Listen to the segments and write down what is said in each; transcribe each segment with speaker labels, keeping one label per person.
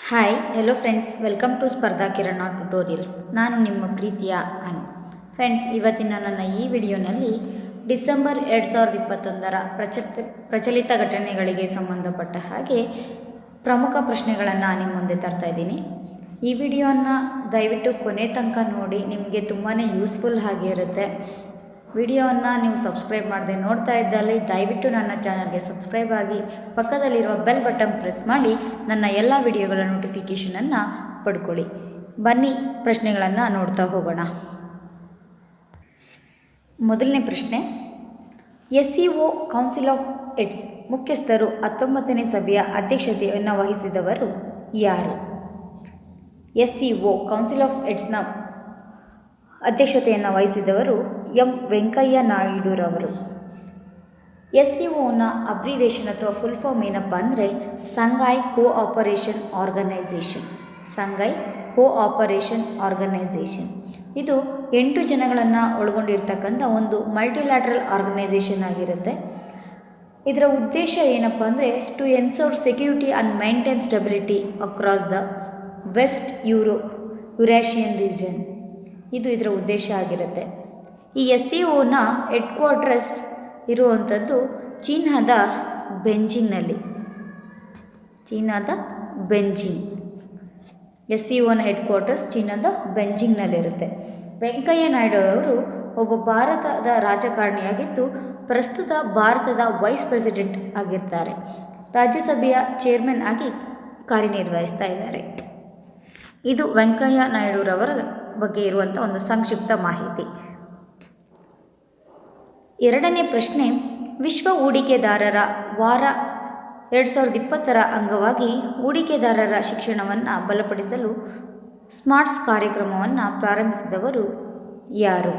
Speaker 1: Hi hello friends, welcome to Spardha Kirana tutorials. ನಾನು ನಿಮ್ಮ ಪ್ರೀತಿಯ ಅನು. ಫ್ರೆಂಡ್ಸ್, ಇವತ್ತಿನ ನನ್ನ ಈ ವಿಡಿಯೋನಲ್ಲಿ ಡಿಸೆಂಬರ್ 2021ರ ಪ್ರಚಲಿತ ಘಟನೆಗಳಿಗೆ ಸಂಬಂಧಪಟ್ಟ ಹಾಗೆ ಪ್ರಮುಖ ಪ್ರಶ್ನೆಗಳನ್ನು ನಿಮ್ಮ ಮುಂದೆ ತರ್ತಾ ಇದ್ದೀನಿ. ಈ ವಿಡಿಯೋನ ದಯವಿಟ್ಟು ಕೊನೆ ತನಕ ನೋಡಿ, ನಿಮಗೆ ತುಂಬಾ ಯೂಸ್ಫುಲ್ ಆಗಿರುತ್ತೆ. ವಿಡಿಯೋವನ್ನು ನೀವು ಸಬ್ಸ್ಕ್ರೈಬ್ ಮಾಡದೆ ನೋಡ್ತಾ ಇದ್ದಲ್ಲಿ ದಯವಿಟ್ಟು ನನ್ನ ಚಾನಲ್ಗೆ ಸಬ್ಸ್ಕ್ರೈಬ್ ಆಗಿ ಪಕ್ಕದಲ್ಲಿರುವ ಬೆಲ್ ಬಟನ್ ಪ್ರೆಸ್ ಮಾಡಿ ನನ್ನ ಎಲ್ಲ ವಿಡಿಯೋಗಳ ನೋಟಿಫಿಕೇಷನನ್ನು ಪಡ್ಕೊಳ್ಳಿ. ಬನ್ನಿ ಪ್ರಶ್ನೆಗಳನ್ನು ನೋಡ್ತಾ ಹೋಗೋಣ. ಮೊದಲನೇ ಪ್ರಶ್ನೆ, SCO ಕೌನ್ಸಿಲ್ ಆಫ್ ಏಡ್ಸ್ ಮುಖ್ಯಸ್ಥರು 19ನೇ ಸಭೆಯ ಅಧ್ಯಕ್ಷತೆಯನ್ನು ವಹಿಸಿದವರು ಯಾರು? SCO ಕೌನ್ಸಿಲ್ ಆಫ್ ಏಡ್ಸ್ನ ಅಧ್ಯಕ್ಷತೆಯನ್ನು ವಹಿಸಿದವರು ಎಂ ವೆಂಕಯ್ಯ ನಾಯ್ಡುರವರು. SCOನ ಅಬ್ರಿವೇಷನ್ ಅಥವಾ ಫುಲ್ ಫಾರ್ಮ್ ಏನಪ್ಪ ಅಂದರೆ ಸಂಘಾಯ್ ಕೋಆಪರೇಷನ್ ಆರ್ಗನೈಸೇಷನ್. ಸಂಘಾಯ್ ಕೋಆಪರೇಷನ್ ಆರ್ಗನೈಸೇಷನ್ ಇದು 8 ಜನಗಳನ್ನು ಒಳಗೊಂಡಿರ್ತಕ್ಕಂಥ ಒಂದು ಮಲ್ಟಿಲ್ಯಾಟ್ರಲ್ ಆರ್ಗನೈಸೇಷನ್ ಆಗಿರುತ್ತೆ. ಇದರ ಉದ್ದೇಶ ಏನಪ್ಪ ಅಂದರೆ to ensure security and maintain stability across the west Eurasian region. ಇದು ಇದರ ಉದ್ದೇಶ ಆಗಿರುತ್ತೆ. ಈ SCOನ ಹೆಡ್ ಕ್ವಾರ್ಟರ್ಸ್ ಇರುವಂಥದ್ದು ಚೀನಾದ ಬೆಂಜಿಂಗ್ನಲ್ಲಿ. SCOನ ಹೆಡ್ ಕ್ವಾರ್ಟರ್ಸ್ ಚೀನಾದ ಬೆಂಜಿಂಗ್ನಲ್ಲಿರುತ್ತೆ. ವೆಂಕಯ್ಯ ನಾಯ್ಡು ಅವರು ಒಬ್ಬ ಭಾರತದ ರಾಜಕಾರಣಿಯಾಗಿದ್ದು ಪ್ರಸ್ತುತ ಭಾರತದ ವೈಸ್ ಪ್ರೆಸಿಡೆಂಟ್ ಆಗಿರ್ತಾರೆ. ರಾಜ್ಯಸಭೆಯ ಚೇರ್ಮನ್ ಆಗಿ ಕಾರ್ಯನಿರ್ವಹಿಸ್ತಾ ಇದ್ದಾರೆ. ಇದು ವೆಂಕಯ್ಯ ನಾಯ್ಡುರವರ ಬಗ್ಗೆ ಇರುವಂಥ ಒಂದು ಸಂಕ್ಷಿಪ್ತ ಮಾಹಿತಿ. ಎರಡನೇ ಪ್ರಶ್ನೆ, ವಿಶ್ವ ಹೂಡಿಕೆದಾರರ ವಾರ 2020ರ ಅಂಗವಾಗಿ ಹೂಡಿಕೆದಾರರ ಶಿಕ್ಷಣವನ್ನು ಬಲಪಡಿಸಲು ಸ್ಮಾರ್ಟ್ಸ್ ಕಾರ್ಯಕ್ರಮವನ್ನು ಪ್ರಾರಂಭಿಸಿದವರು ಯಾರು?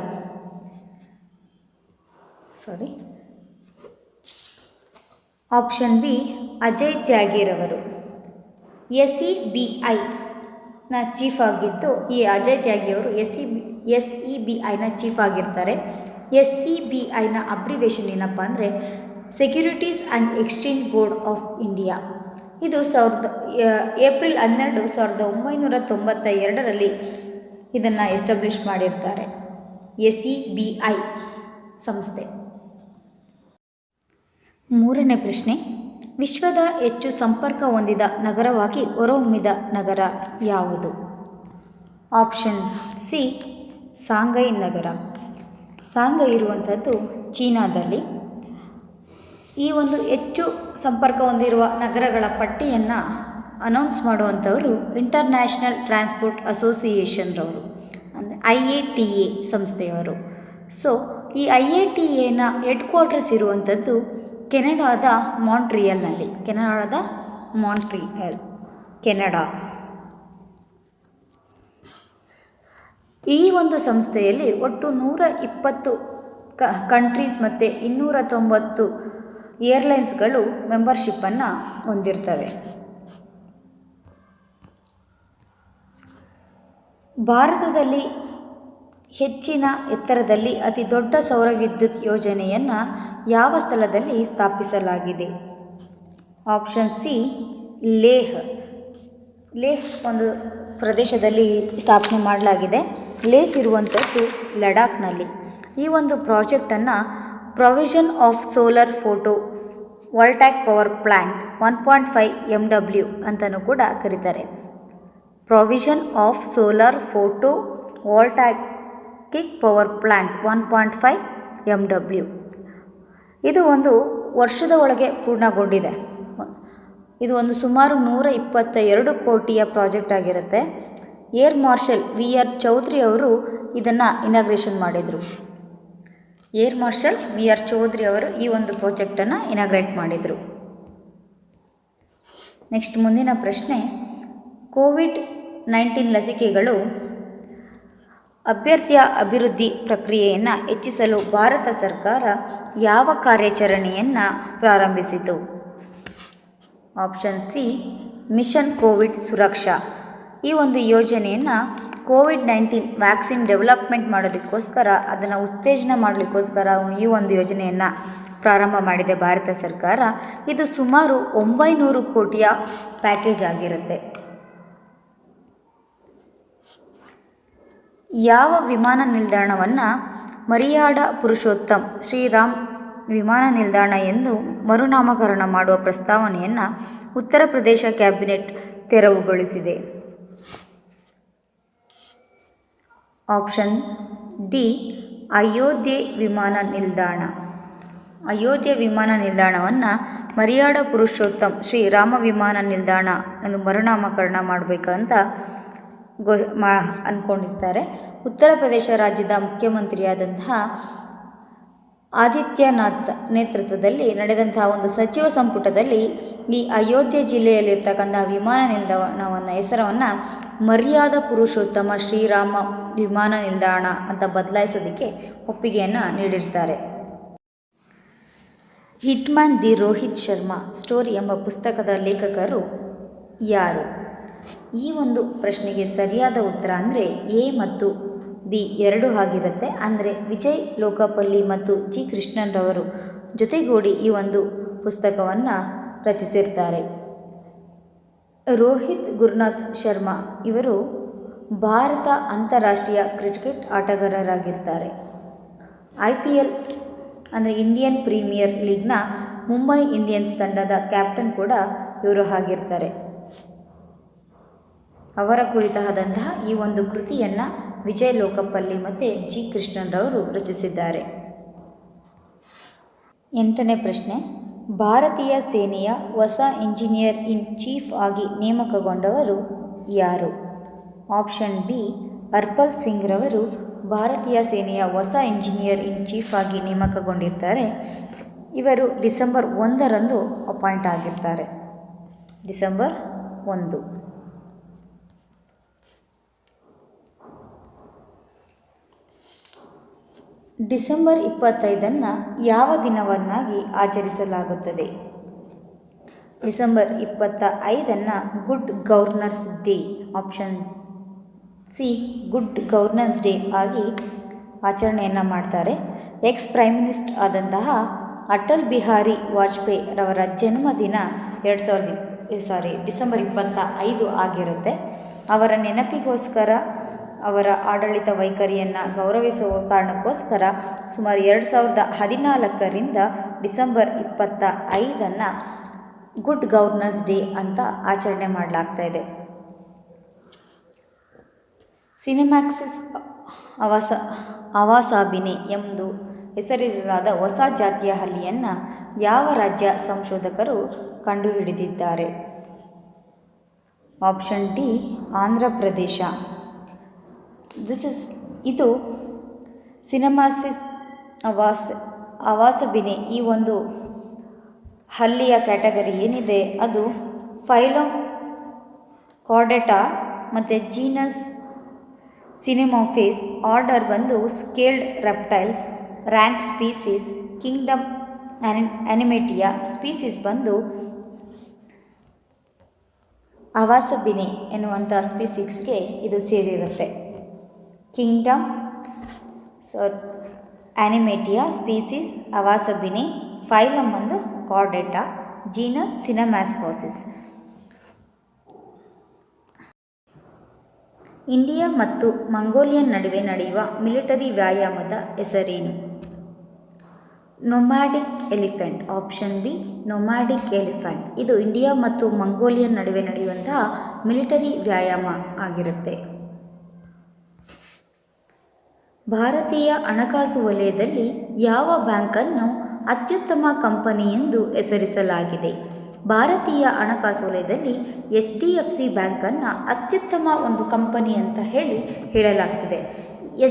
Speaker 1: ಆಪ್ಷನ್ ಬಿ, ಅಜಯ್ ತ್ಯಾಗಿರವರು. SEBIನ ಚೀಫ್ ಆಗಿದ್ದು ಈ ಅಜಯ್ ತ್ಯಾಗಿಯವರು SEBIನ ಚೀಫ್ ಆಗಿರ್ತಾರೆ. SEBIನ ಅಬ್ರಿವೇಷನ್ ಏನಪ್ಪ ಅಂದರೆ securities and exchange board of India. ಇದು ಏಪ್ರಿಲ್ 12, 1992ರಲ್ಲಿ ಇದನ್ನು ಎಸ್ಟಾಬ್ಲಿಷ್ ಮಾಡಿರ್ತಾರೆ. SEBI ಸಂಸ್ಥೆ. ಮೂರನೇ ಪ್ರಶ್ನೆ, ವಿಶ್ವದ ಹೆಚ್ಚು ಸಂಪರ್ಕ ಹೊಂದಿದ ನಗರವಾಗಿ ಹೊರಹೊಮ್ಮಿದ ನಗರ ಯಾವುದು? ಆಪ್ಷನ್ ಸಿ, ಶಾಂಘೈ ನಗರ. ಶಾಂಘೈ ಇರುವಂಥದ್ದು ಚೀನಾದಲ್ಲಿ. ಈ ಒಂದು ಹೆಚ್ಚು ಸಂಪರ್ಕ ಹೊಂದಿರುವ ನಗರಗಳ ಪಟ್ಟಿಯನ್ನು ಅನೌನ್ಸ್ ಮಾಡುವಂಥವರು ಇಂಟರ್ನ್ಯಾಷನಲ್ ಟ್ರಾನ್ಸ್ಪೋರ್ಟ್ ಅಸೋಸಿಯೇಷನ್ರವರು, ಅಂದರೆ IATA ಸಂಸ್ಥೆಯವರು. ಸೊ ಈ IATAನ ಹೆಡ್ ಕ್ವಾರ್ಟರ್ಸ್ ಇರುವಂಥದ್ದು ಕೆನಡಾದ ಮಾಂಟ್ರಿಯಲ್ನಲ್ಲಿ. ಕೆನಡಾ. ಈ ಒಂದು ಸಂಸ್ಥೆಯಲ್ಲಿ ಒಟ್ಟು 120 ಕಂಟ್ರೀಸ್ ಮತ್ತು 290 ಏರ್ಲೈನ್ಸ್ಗಳು ಮೆಂಬರ್ಶಿಪ್ಪನ್ನು ಹೊಂದಿರ್ತವೆ. ಭಾರತದಲ್ಲಿ ಹೆಚ್ಚಿನ ಎತ್ತರದಲ್ಲಿ ಅತಿ ದೊಡ್ಡ ಸೌರ ವಿದ್ಯುತ್ ಯೋಜನೆಯನ್ನು ಯಾವ ಸ್ಥಳದಲ್ಲಿ ಸ್ಥಾಪಿಸಲಾಗಿದೆ? ಆಪ್ಷನ್ ಸಿ, ಲೇಹ್ ಒಂದು ಪ್ರದೇಶದಲ್ಲಿ ಸ್ಥಾಪನೆ ಮಾಡಲಾಗಿದೆ. ಲೇಹ್ ಇರುವಂಥದ್ದು ಲಡಾಖ್ನಲ್ಲಿ. ಈ ಒಂದು ಪ್ರಾಜೆಕ್ಟನ್ನು provision of solar photo voltaic power plant 1.5 MW ಅಂತಲೂ ಕೂಡ ಕರೀತಾರೆ. Provision of solar photo voltaic power plant 1.5 MW. ಇದು ಒಂದು ವರ್ಷದ ಒಳಗೆ ಪೂರ್ಣಗೊಂಡಿದೆ. ಇದು ಒಂದು ಸುಮಾರು 122 ಕೋಟಿಯ ಪ್ರಾಜೆಕ್ಟ್ ಆಗಿರುತ್ತೆ. ಏರ್ ಮಾರ್ಷಲ್ VR ಚೌಧರಿ ಅವರು ಇದನ್ನು ಇನಾಗ್ರೇಷನ್ ಮಾಡಿದರು. ಏರ್ ಮಾರ್ಷಲ್ VR ಚೌಧರಿ ಅವರು ಈ ಒಂದು ಪ್ರಾಜೆಕ್ಟನ್ನು ಇನಾಗ್ರೇಟ್ ಮಾಡಿದರು. ನೆಕ್ಸ್ಟ್ ಮುಂದಿನ ಪ್ರಶ್ನೆ, COVID-19 ಲಸಿಕೆಗಳು ಅಭ್ಯರ್ಥಿಯ ಅಭಿವೃದ್ಧಿ ಪ್ರಕ್ರಿಯೆಯನ್ನು ಹೆಚ್ಚಿಸಲು ಭಾರತ ಸರ್ಕಾರ ಯಾವ ಕಾರ್ಯಾಚರಣೆಯನ್ನು ಪ್ರಾರಂಭಿಸಿತು? ಆಪ್ಷನ್ ಸಿ, ಮಿಷನ್ ಕೋವಿಡ್ ಸುರಕ್ಷಾ. ಈ ಒಂದು ಯೋಜನೆಯನ್ನು COVID-19 ವ್ಯಾಕ್ಸಿನ್ ಡೆವಲಪ್ಮೆಂಟ್ ಮಾಡೋದಕ್ಕೋಸ್ಕರ, ಅದನ್ನು ಉತ್ತೇಜನ ಮಾಡಲಿಕ್ಕೋಸ್ಕರ ಈ ಒಂದು ಯೋಜನೆಯನ್ನು ಪ್ರಾರಂಭ ಮಾಡಿದೆ ಭಾರತ ಸರ್ಕಾರ. ಇದು ಸುಮಾರು 900 ಕೋಟಿಯ ಪ್ಯಾಕೇಜ್ ಆಗಿರುತ್ತೆ. ಯಾವ ವಿಮಾನ ನಿಲ್ದಾಣವನ್ನು ಮರಿಯಾಡ ಪುರುಷೋತ್ತಮ್ ಶ್ರೀರಾಮ್ ವಿಮಾನ ನಿಲ್ದಾಣ ಎಂದು ಮರುನಾಮಕರಣ ಮಾಡುವ ಪ್ರಸ್ತಾವನೆಯನ್ನು Uttar Pradesh cabinet ತೆರವುಗೊಳಿಸಿದೆ? Option D Ayodhya ವಿಮಾನ ನಿಲ್ದಾಣ. ಅಯೋಧ್ಯೆ ವಿಮಾನ ನಿಲ್ದಾಣವನ್ನು ಮರಿಯಾಡ ಪುರುಷೋತ್ತಮ್ ಶ್ರೀರಾಮ ವಿಮಾನ ನಿಲ್ದಾಣ ಎಂದು ಮರುನಾಮಕರಣ ಮಾಡಬೇಕಂತ ಅಂದ್ಕೊಂಡಿರ್ತಾರೆ. ಉತ್ತರ ಪ್ರದೇಶ ರಾಜ್ಯದ ಮುಖ್ಯಮಂತ್ರಿಯಾದಂತಹ ಆದಿತ್ಯನಾಥ್ ನೇತೃತ್ವದಲ್ಲಿ ನಡೆದಂತಹ ಒಂದು ಸಚಿವ ಸಂಪುಟದಲ್ಲಿ ಈ ಅಯೋಧ್ಯೆ ಜಿಲ್ಲೆಯಲ್ಲಿರ್ತಕ್ಕಂಥ ವಿಮಾನ ನಿಲ್ದಾಣವನ್ನು ಹೆಸರನ್ನು ಮರ್ಯಾದ ಪುರುಷೋತ್ತಮ ಶ್ರೀರಾಮ ವಿಮಾನ ನಿಲ್ದಾಣ ಅಂತ ಬದಲಾಯಿಸೋದಕ್ಕೆ ಒಪ್ಪಿಗೆಯನ್ನು ನೀಡಿರ್ತಾರೆ. Hitman the Rohit Sharma story ಎಂಬ ಪುಸ್ತಕದ ಲೇಖಕರು ಯಾರು? ಈ ಒಂದು ಪ್ರಶ್ನೆಗೆ ಸರಿಯಾದ ಉತ್ತರ ಅಂದರೆ ಎ ಮತ್ತು ಬಿ ಎರಡೂ ಆಗಿರುತ್ತೆ. ಅಂದರೆ ವಿಜಯ್ ಲೋಕಪಲ್ಲಿ ಮತ್ತು ಜಿ ಕೃಷ್ಣನ್ರವರು ಜೊತೆಗೂಡಿ ಈ ಒಂದು ಪುಸ್ತಕವನ್ನು ರಚಿಸಿರ್ತಾರೆ. ರೋಹಿತ್ ಗುರುನಾಥ್ ಶರ್ಮಾ ಇವರು ಭಾರತ ಅಂತಾರಾಷ್ಟ್ರೀಯ ಕ್ರಿಕೆಟ್ ಆಟಗಾರರಾಗಿರ್ತಾರೆ. IPL ಅಂದರೆ ಇಂಡಿಯನ್ ಪ್ರೀಮಿಯರ್ ಲೀಗ್ನ ಮುಂಬೈ ಇಂಡಿಯನ್ಸ್ ತಂಡದ ಕ್ಯಾಪ್ಟನ್ ಕೂಡ ಇವರು ಆಗಿರ್ತಾರೆ. ಅವರ ಕುರಿತಾದಂತಹ ಈ ಒಂದು ಕೃತಿಯನ್ನು ವಿಜಯ್ ಲೋಕಪಲ್ಲಿ ಮತ್ತು ಜಿ ಕೃಷ್ಣನ್ರವರು ರಚಿಸಿದ್ದಾರೆ. 8ನೇ ಪ್ರಶ್ನೆ, ಭಾರತೀಯ ಸೇನೆಯ ಹೊಸ ಇಂಜಿನಿಯರ್ ಇನ್ ಚೀಫ್ ಆಗಿ ನೇಮಕಗೊಂಡವರು ಯಾರು? ಆಪ್ಷನ್ ಬಿ ಹರ್ಪಲ್ ಸಿಂಗ್ ರವರು ಭಾರತೀಯ ಸೇನೆಯ ಹೊಸ ಇಂಜಿನಿಯರ್ ಇನ್ ಚೀಫ್ ಆಗಿ ನೇಮಕಗೊಂಡಿರ್ತಾರೆ. ಇವರು ಡಿಸೆಂಬರ್ 1ರಂದು ಅಪಾಯಿಂಟ್ ಆಗಿರ್ತಾರೆ. ಡಿಸೆಂಬರ್ 1. ಡಿಸೆಂಬರ್ 25 ಯಾವ ದಿನವನ್ನಾಗಿ ಆಚರಿಸಲಾಗುತ್ತದೆ? December 25 good governors day. Option C good governance day ಆಗಿ ಆಚರಣೆಯನ್ನು ಮಾಡ್ತಾರೆ. ಎಕ್ಸ್ ಪ್ರೈಮ್ ಮಿನಿಸ್ಟರ್ ಆದಂತಹ ಅಟಲ್ ಬಿಹಾರಿ ವಾಜಪೇಯಿ ರವರ ಜನ್ಮದಿನ ಡಿಸೆಂಬರ್ 25 ಆಗಿರುತ್ತೆ. ಅವರ ನೆನಪಿಗೋಸ್ಕರ ಅವರ ಆಡಳಿತ ವೈಖರಿಯನ್ನು ಗೌರವಿಸುವ ಕಾರಣಕ್ಕೋಸ್ಕರ ಸುಮಾರು 2014ರಿಂದ ಡಿಸೆಂಬರ್ 25 ಗುಡ್ ಗವರ್ನನ್ಸ್ ಡೇ ಅಂತ ಆಚರಣೆ ಮಾಡಲಾಗ್ತಾಯಿದೆ. ಸಿನಿಮ್ಯಾಕ್ಸಿಸ್ ಅವಾಸಾಬಿನೆ ಎಂದು ಹೆಸರಿಸಲಾದ ಹೊಸ ಜಾತಿಯ ಹಲ್ಲಿಯನ್ನು ಯಾವ ರಾಜ್ಯ ಸಂಶೋಧಕರು ಕಂಡುಹಿಡಿದಿದ್ದಾರೆ? Option D Andhra Pradesh. ಇದು ಸಿನಿಮ್ಯಾಕ್ಸಿಸ್ ಅವಾಸಾಬಿನೆ ಈ ಒಂದು ಹಲ್ಲಿಯ ಕ್ಯಾಟಗರಿ ಏನಿದೆ ಅದು ಫೈಲಮ್ ಕಾರ್ಡೆಟಾ ಮತ್ತು ಜೀನಸ್ ಸಿನೆಮಾಫಿಸ್, ಆರ್ಡರ್ ಬಂದು scaled reptiles, rank species, kingdom animalia, species ಬಂದು ಅವಾಸಾಬಿನೆ ಎನ್ನುವಂಥ ಸ್ಪೀಸೀಸ್ಗೆ ಇದು ಸೇರಿರುತ್ತೆ. ಕಿಂಗ್ಡಮ್ ಅನಿಮೇಟಿಯಾ, ಸ್ಪೀಸೀಸ್ ಅವಾಸಾಬಿನೆ, ಫೈಲಮ್ ಬಂದು ಕಾರ್ಡೆಟಾ, ಜೀನಸ್ ಸಿನೆಮಾಫಿಸ್. ಇಂಡಿಯಾ ಮತ್ತು ಮಂಗೋಲಿಯನ್ ನಡುವೆ ನಡೆಯುವ ಮಿಲಿಟರಿ ವ್ಯಾಯಾಮದ ಹೆಸರೇನು? Nomadic elephant. Option B nomadic elephant. ಇದು ಇಂಡಿಯಾ ಮತ್ತು ಮಂಗೋಲಿಯನ್ ನಡುವೆ ನಡೆಯುವಂತಹ ಮಿಲಿಟರಿ ವ್ಯಾಯಾಮ ಆಗಿರುತ್ತೆ. ಭಾರತೀಯ ಹಣಕಾಸು ವಲಯದಲ್ಲಿ ಯಾವ ಬ್ಯಾಂಕನ್ನು ಅತ್ಯುತ್ತಮ ಕಂಪನಿ ಎಂದು ಹೆಸರಿಸಲಾಗಿದೆ? ಭಾರತೀಯ ಹಣಕಾಸು ವಲಯದಲ್ಲಿ HDFC ಬ್ಯಾಂಕನ್ನು ಅತ್ಯುತ್ತಮ ಒಂದು ಕಂಪನಿ ಅಂತ ಹೇಳಲಾಗ್ತದೆ.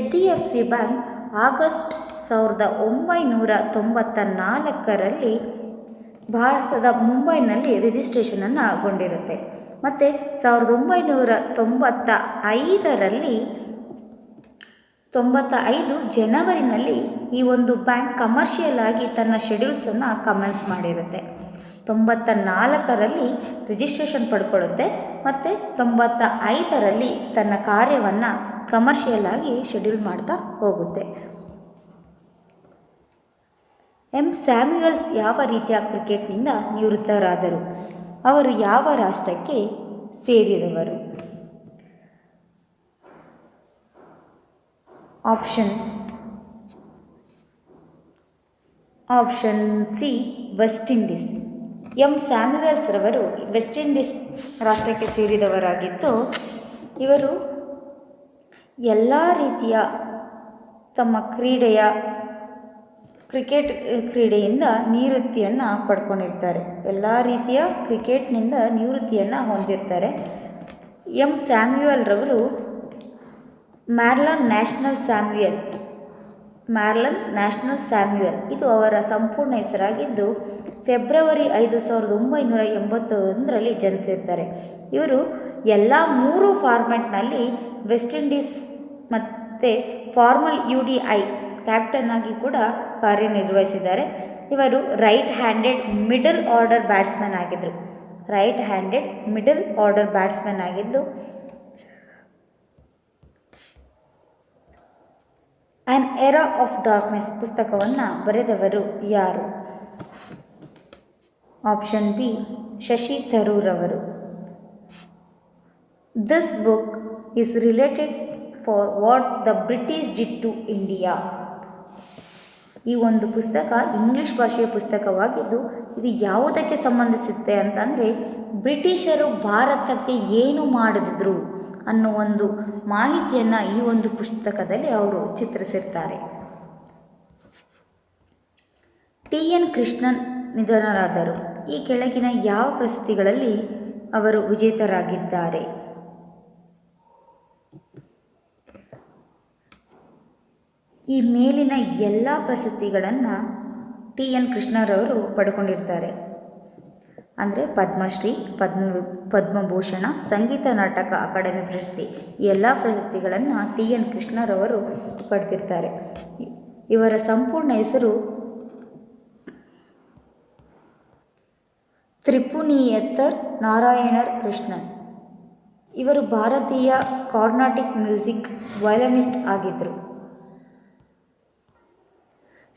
Speaker 1: HDFC ಬ್ಯಾಂಕ್ ಆಗಸ್ಟ್ 1994ರಲ್ಲಿ ಭಾರತದ ಮುಂಬೈನಲ್ಲಿ ರಿಜಿಸ್ಟ್ರೇಷನನ್ನು ಗೊಂಡಿರುತ್ತೆ. ಮತ್ತು 1995 ಜನವರಿನಲ್ಲಿ ಈ ಒಂದು ಬ್ಯಾಂಕ್ ಕಮರ್ಷಿಯಲ್ ಆಗಿ ತನ್ನ ಶೆಡ್ಯೂಲ್ಸನ್ನು ಕಮೆನ್ಸ್ ಮಾಡಿರುತ್ತೆ. 94ರಲ್ಲಿ ರಿಜಿಸ್ಟ್ರೇಷನ್ ಪಡ್ಕೊಳ್ಳುತ್ತೆ ಮತ್ತು 95ರಲ್ಲಿ ತನ್ನ ಕಾರ್ಯವನ್ನು ಕಮರ್ಷಿಯಲ್ ಆಗಿ ಶೆಡ್ಯೂಲ್ ಮಾಡ್ತಾ ಹೋಗುತ್ತೆ. ಸ್ಯಾಮ್ಯುಯಲ್ಸ್ ಯಾವ ರೀತಿಯ ಕ್ರಿಕೆಟ್ನಿಂದ ನಿವೃತ್ತರಾದರು? ಅವರು ಯಾವ ರಾಷ್ಟ್ರಕ್ಕೆ ಸೇರಿದವರು? Option C West Indies. M Samuels ರವರು ವೆಸ್ಟ್ ಇಂಡೀಸ್ ರಾಷ್ಟ್ರಕ್ಕೆ ಸೇರಿದವರಾಗಿದ್ದು, ಇವರು ಎಲ್ಲ ರೀತಿಯ ತಮ್ಮ ಕ್ರಿಕೆಟ್ ಕ್ರೀಡೆಯಿಂದ ನಿವೃತ್ತಿಯನ್ನು ಪಡ್ಕೊಂಡಿರ್ತಾರೆ. ಎಲ್ಲ ರೀತಿಯ ಕ್ರಿಕೆಟ್ನಿಂದ ನಿವೃತ್ತಿಯನ್ನು ಹೊಂದಿರ್ತಾರೆ. ಎಂ ಸ್ಯಾಮ್ಯುವೆಲ್ ರವರು ಮ್ಯಾರ್ಲನ್ ನ್ಯಾಷನಲ್ ಸ್ಯಾಮ್ಯುವೆಲ್ ಇದು ಅವರ ಸಂಪೂರ್ಣ ಹೆಸರಾಗಿದ್ದು, ಫೆಬ್ರವರಿ 5, 1981ರಲ್ಲಿ ಜನಿಸಿರ್ತಾರೆ. ಇವರು ಎಲ್ಲ 3 ಫಾರ್ಮ್ಯಾಟ್ನಲ್ಲಿ ವೆಸ್ಟ್ ಇಂಡೀಸ್ ಮತ್ತು ಫಾರ್ಮಲ್ UDI ಕ್ಯಾಪ್ಟನ್ ಆಗಿ ಕೂಡ ಕಾರ್ಯನಿರ್ವಹಿಸಿದ್ದಾರೆ. ಇವರು right handed middle order batsman ಆಗಿದ್ದು ಆ್ಯನ್ ಎರಾ ಆಫ್ ಡಾರ್ಕ್ನೆಸ್ ಪುಸ್ತಕವನ್ನು ಬರೆದವರು ಯಾರು? ಆಪ್ಷನ್ ಬಿ ಶಶಿ ಥರೂರ್ ಅವರು. This book is related for what the British did to India. ಈ ಒಂದು ಪುಸ್ತಕ ಇಂಗ್ಲಿಷ್ ಭಾಷೆಯ ಪುಸ್ತಕವಾಗಿದ್ದು, ಇದು ಯಾವುದಕ್ಕೆ ಸಂಬಂಧಿಸುತ್ತೆ ಅಂತಂದರೆ ಬ್ರಿಟಿಷರು ಭಾರತಕ್ಕೆ ಏನು ಮಾಡಿದ್ರು ಅನ್ನೋ ಒಂದು ಮಾಹಿತಿಯನ್ನು ಈ ಒಂದು ಪುಸ್ತಕದಲ್ಲಿ ಅವರು ಚಿತ್ರಿಸಿರ್ತಾರೆ. TN ಕೃಷ್ಣನ್ ನಿಧನರಾದರು. ಈ ಕೆಳಗಿನ ಯಾವ ಪ್ರಶಸ್ತಿಗಳಲ್ಲಿ ಅವರು ವಿಜೇತರಾಗಿದ್ದಾರೆ? ಈ ಮೇಲಿನ ಎಲ್ಲ ಪ್ರಶಸ್ತಿಗಳನ್ನು TN ಕೃಷ್ಣರವರು ಪಡ್ಕೊಂಡಿರ್ತಾರೆ. ಅಂದರೆ ಪದ್ಮಶ್ರೀ, ಪದ್ಮಭೂಷಣ, ಸಂಗೀತ ನಾಟಕ ಅಕಾಡೆಮಿ ಪ್ರಶಸ್ತಿ, ಈ ಎಲ್ಲ ಪ್ರಶಸ್ತಿಗಳನ್ನು TN ಕೃಷ್ಣರವರು ಪಡೆದಿರ್ತಾರೆ. ಇವರ ಸಂಪೂರ್ಣ ಹೆಸರು ತ್ರಿಪುನಿಯತ್ತರ್ ನಾರಾಯಣರ್ ಕೃಷ್ಣನ್. ಇವರು ಭಾರತೀಯ ಕಾರ್ನಾಟಿಕ್ ಮ್ಯೂಸಿಕ್ ವಯಲಿನಿಸ್ಟ್ ಆಗಿದ್ದರು.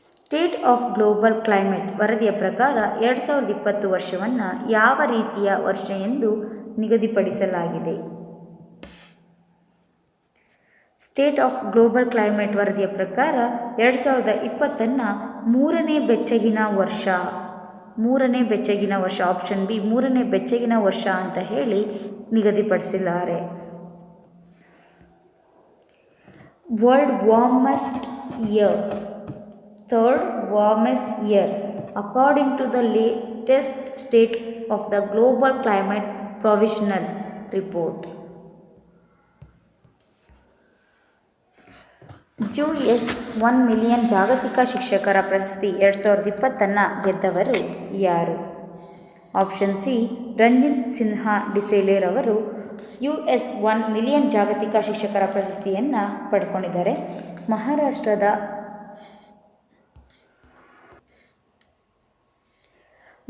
Speaker 1: ಸ್ಟೇಟ್ ಆಫ್ ಗ್ಲೋಬಲ್ ಕ್ಲೈಮೇಟ್ ವರದಿಯ ಪ್ರಕಾರ 2020 ವರ್ಷವನ್ನು ಯಾವ ರೀತಿಯ ವರ್ಷ ಎಂದು ನಿಗದಿಪಡಿಸಲಾಗಿದೆ? ಸ್ಟೇಟ್ ಆಫ್ ಗ್ಲೋಬಲ್ ಕ್ಲೈಮೇಟ್ ವರದಿಯ ಪ್ರಕಾರ 2020ನ್ನು ಮೂರನೇ ಬೆಚ್ಚಗಿನ ವರ್ಷ ಆಪ್ಷನ್ ಬಿ ಮೂರನೇ ಬೆಚ್ಚಗಿನ ವರ್ಷ ಅಂತ ಹೇಳಿ ನಿಗದಿಪಡಿಸಿದ್ದಾರೆ. World warmest year, third warmest year according to the latest state of the global climate provisional report. US 1 million ಜಾಗತಿಕ ಶಿಕ್ಷಕರ ಪ್ರಶಸ್ತಿ 2020ನ್ನು ಗೆದ್ದವರು ಯಾರು? ಆಪ್ಷನ್ ಸಿ ರಂಜಿತ್ ಸಿನ್ಹಾ ಡಿಸೇಲೆ ರವರು US 1 ಮಿಲಿಯನ್ ಜಾಗತಿಕ ಶಿಕ್ಷಕರ ಪ್ರಶಸ್ತಿಯನ್ನು ಪಡ್ಕೊಂಡಿದ್ದಾರೆ.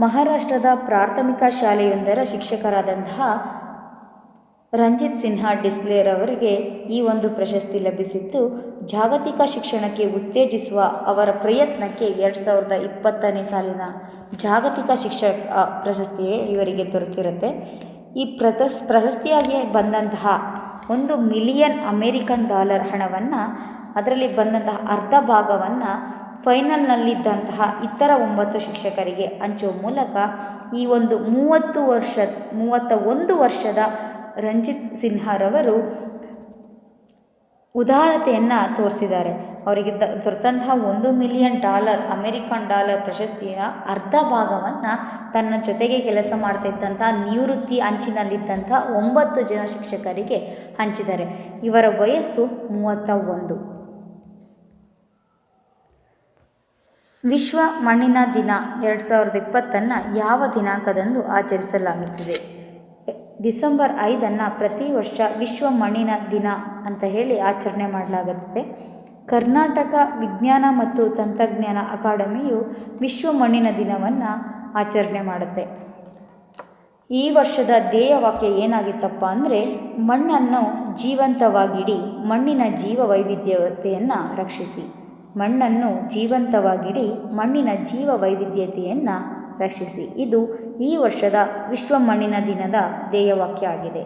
Speaker 1: ಮಹಾರಾಷ್ಟ್ರದ ಪ್ರಾಥಮಿಕ ಶಾಲೆಯೊಂದರ ಶಿಕ್ಷಕರಾದಂತಹ ರಂಜಿತ್ ಸಿನ್ಹಾ ಡಿಸ್ಲೇರವರಿಗೆ ಈ ಒಂದು ಪ್ರಶಸ್ತಿ ಲಭಿಸಿದ್ದು, ಜಾಗತಿಕ ಶಿಕ್ಷಣಕ್ಕೆ ಉತ್ತೇಜಿಸುವ ಅವರ ಪ್ರಯತ್ನಕ್ಕೆ 2020ನೇ ಸಾಲಿನ ಜಾಗತಿಕ ಶಿಕ್ಷಕ ಪ್ರಶಸ್ತಿಯೇ ಇವರಿಗೆ ದೊರೆತಿರುತ್ತೆ. ಈ ಪ್ರಶಸ್ತಿಯಾಗಿ ಬಂದಂತಹ $1 ಮಿಲಿಯನ್ ಅಮೇರಿಕನ್ ಹಣವನ್ನು, ಅದರಲ್ಲಿ ಬಂದಂತಹ ಅರ್ಧ ಭಾಗವನ್ನು ಫೈನಲ್ನಲ್ಲಿದ್ದಂತಹ ಇತರ 9 ಶಿಕ್ಷಕರಿಗೆ ಹಂಚುವ ಮೂಲಕ ಈ ಒಂದು 31 ವರ್ಷದ ರಂಜಿತ್ ಸಿನ್ಹಾರವರು ಉದಾರತೆಯನ್ನು ತೋರಿಸಿದ್ದಾರೆ. ಅವರಿಗೆ ದೊರೆತಂತಹ $1 ಮಿಲಿಯನ್ ಅಮೇರಿಕನ್ ಪ್ರಶಸ್ತಿಯ ಅರ್ಧ ಭಾಗವನ್ನು ತನ್ನ ಜೊತೆಗೆ ಕೆಲಸ ಮಾಡ್ತಾಯಿದ್ದಂಥ ನಿವೃತ್ತಿ ಅಂಚಿನಲ್ಲಿದ್ದಂಥ 9 ಜನ ಶಿಕ್ಷಕರಿಗೆ ಹಂಚಿದ್ದಾರೆ. ಇವರ ವಯಸ್ಸು 31. ವಿಶ್ವ ಮಣ್ಣಿನ ದಿನ 2020ನ್ನು ಯಾವ ದಿನಾಂಕದಂದು ಆಚರಿಸಲಾಗುತ್ತದೆ? ಡಿಸೆಂಬರ್ 5ನ್ನು ಪ್ರತಿ ವರ್ಷ ವಿಶ್ವ ಮಣ್ಣಿನ ದಿನ ಅಂತ ಹೇಳಿ ಆಚರಣೆ ಮಾಡಲಾಗುತ್ತದೆ. ಕರ್ನಾಟಕ ವಿಜ್ಞಾನ ಮತ್ತು ತಂತ್ರಜ್ಞಾನ ಅಕಾಡೆಮಿಯು ವಿಶ್ವ ಮಣ್ಣಿನ ದಿನವನ್ನು ಆಚರಣೆ ಮಾಡುತ್ತೆ. ಈ ವರ್ಷದ ಧ್ಯೇಯವಾಕ್ಯ ಏನಾಗಿತ್ತಪ್ಪ ಅಂದರೆ, ಮಣ್ಣನ್ನು ಜೀವಂತವಾಗಿಡಿ, ಮಣ್ಣಿನ ಜೀವ ವೈವಿಧ್ಯತೆಯನ್ನು ರಕ್ಷಿಸಿ. ಮಣ್ಣನ್ನು ಜೀವಂತವಾಗಿಡಿ, ಮಣ್ಣಿನ ಜೀವ ವೈವಿಧ್ಯತೆಯನ್ನು ರಕ್ಷಿಸಿ. ಇದು ಈ ವರ್ಷದ ವಿಶ್ವ ಮಣ್ಣಿನ ದಿನದ ಧ್ಯೇಯವಾಕ್ಯ ಆಗಿದೆ.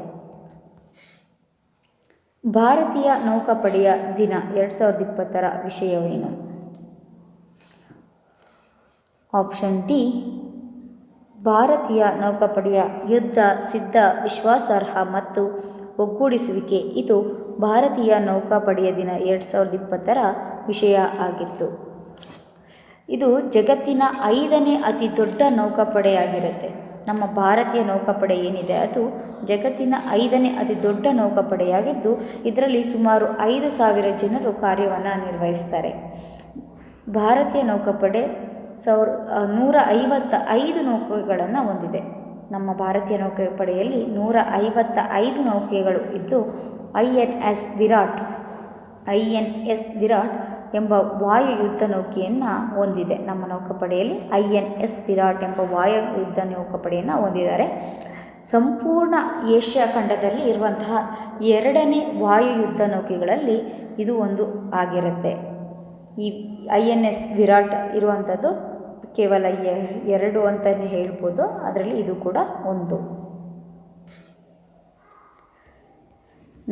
Speaker 1: ಭಾರತೀಯ ನೌಕಾಪಡೆಯ ದಿನ 2020 ವಿಷಯವೇನು? ಆಪ್ಷನ್ ಡಿ, ಭಾರತೀಯ ನೌಕಾಪಡೆಯ ಯುದ್ಧ ಸಿದ್ಧ, ವಿಶ್ವಾಸಾರ್ಹ ಮತ್ತು ಒಗ್ಗೂಡಿಸುವಿಕೆ. ಇದು ಭಾರತೀಯ ನೌಕಾಪಡೆಯ ದಿನ 2020 ವಿಷಯ ಆಗಿತ್ತು. ಇದು ಜಗತ್ತಿನ 5ನೇ ಅತಿ ದೊಡ್ಡ ನೌಕಾಪಡೆಯಾಗಿರುತ್ತೆ. ನಮ್ಮ ಭಾರತೀಯ ನೌಕಾಪಡೆ ಏನಿದೆ ಅದು ಜಗತ್ತಿನ 5ನೇ ಅತಿ ದೊಡ್ಡ ನೌಕಾಪಡೆಯಾಗಿದ್ದು ಇದರಲ್ಲಿ ಸುಮಾರು 5,000 ಜನರು ಕಾರ್ಯವನ್ನು ನಿರ್ವಹಿಸ್ತಾರೆ. ಭಾರತೀಯ ನೌಕಾಪಡೆ 155 ನೌಕೆಗಳನ್ನು ಹೊಂದಿದೆ. ನಮ್ಮ ಭಾರತೀಯ ನೌಕಾಪಡೆಯಲ್ಲಿ 155 ನೌಕೆಗಳು ಇದ್ದು ಐ.ಎನ್.ಎಸ್ ವಿರಾಟ್ ಎಂಬ ವಾಯು ಯುದ್ಧ ನೌಕೆಯನ್ನು ಹೊಂದಿದೆ. ನಮ್ಮ ನೌಕಾಪಡೆಯಲ್ಲಿ ಐ.ಎನ್.ಎಸ್ ವಿರಾಟ್ ಎಂಬ ವಾಯು ಯುದ್ಧ ನೌಕಾಪಡೆಯನ್ನು ಹೊಂದಿದ್ದಾರೆ. ಸಂಪೂರ್ಣ ಏಷ್ಯಾ ಖಂಡದಲ್ಲಿ ಇರುವಂತಹ 2ನೇ ವಾಯು ಯುದ್ಧ ನೌಕೆಗಳಲ್ಲಿ ಇದು ಒಂದು ಆಗಿರುತ್ತೆ. ಈ ಐ.ಎನ್.ಎಸ್ ವಿರಾಟ್ ಇರುವಂಥದ್ದು ಕೇವಲ 2 ಅಂತಲೇ ಹೇಳ್ಬೋದು. ಅದರಲ್ಲಿ ಇದು ಕೂಡ ಒಂದು.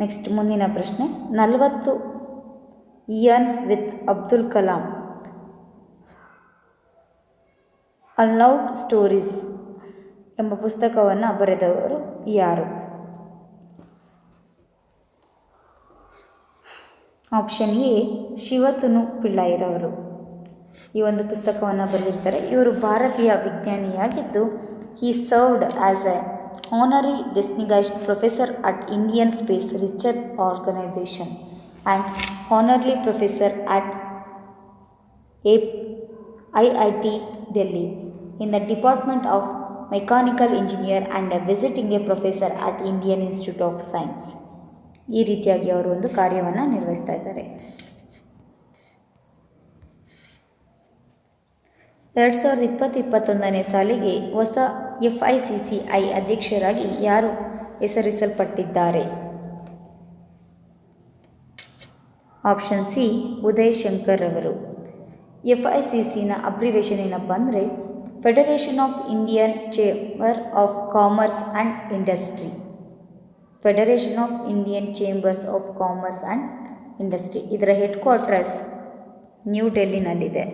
Speaker 1: ನೆಕ್ಸ್ಟ್ ಮುಂದಿನ ಪ್ರಶ್ನೆ, 40 years with Abdul Kalam untold stories ಎಂಬ ಪುಸ್ತಕವನ್ನು ಬರೆದವರು ಯಾರು? ಆಪ್ಷನ್ ಎ, ಶಿವತನು ಪಿಳ್ಳೈರವರು ಈ ಒಂದು ಪುಸ್ತಕವನ್ನು ಬರೆದಿರ್ತಾರೆ. ಇವರು ಭಾರತೀಯ ವಿಜ್ಞಾನಿಯಾಗಿದ್ದು he served as a honorary distinguished professor at Indian Space Research Organization and honorary professor at IIT Delhi in the Department of Mechanical Engineer and a visiting a professor at Indian Institute of Science. ಈ ರೀತಿಯಾಗಿ ಅವರು ಒಂದು ಕಾರ್ಯವನ್ನು ನಿರ್ವಹಿಸ್ತಾ ಇದ್ದಾರೆ. 2020-21ನೇ ಸಾಲಿಗೆ ಹೊಸ FICCI ಅಧ್ಯಕ್ಷರಾಗಿ ಯಾರು ಹೆಸರಿಸಲ್ಪಟ್ಟಿದ್ದಾರೆ? ಆಪ್ಷನ್ ಸಿ, ಉದಯ್ ಶಂಕರ್ ಅವರು. FICCನ ಅಬ್ರಿವೇಷನ್ ಏನಪ್ಪ ಅಂದರೆ federation of Indian chamber of commerce and industry. Federation of Indian chambers of commerce and industry. ಇದರ ಹೆಡ್ ಕ್ವಾರ್ಟರ್ಸ್ ನ್ಯೂ ಡೆಲ್ಲಿನಲ್ಲಿದೆ.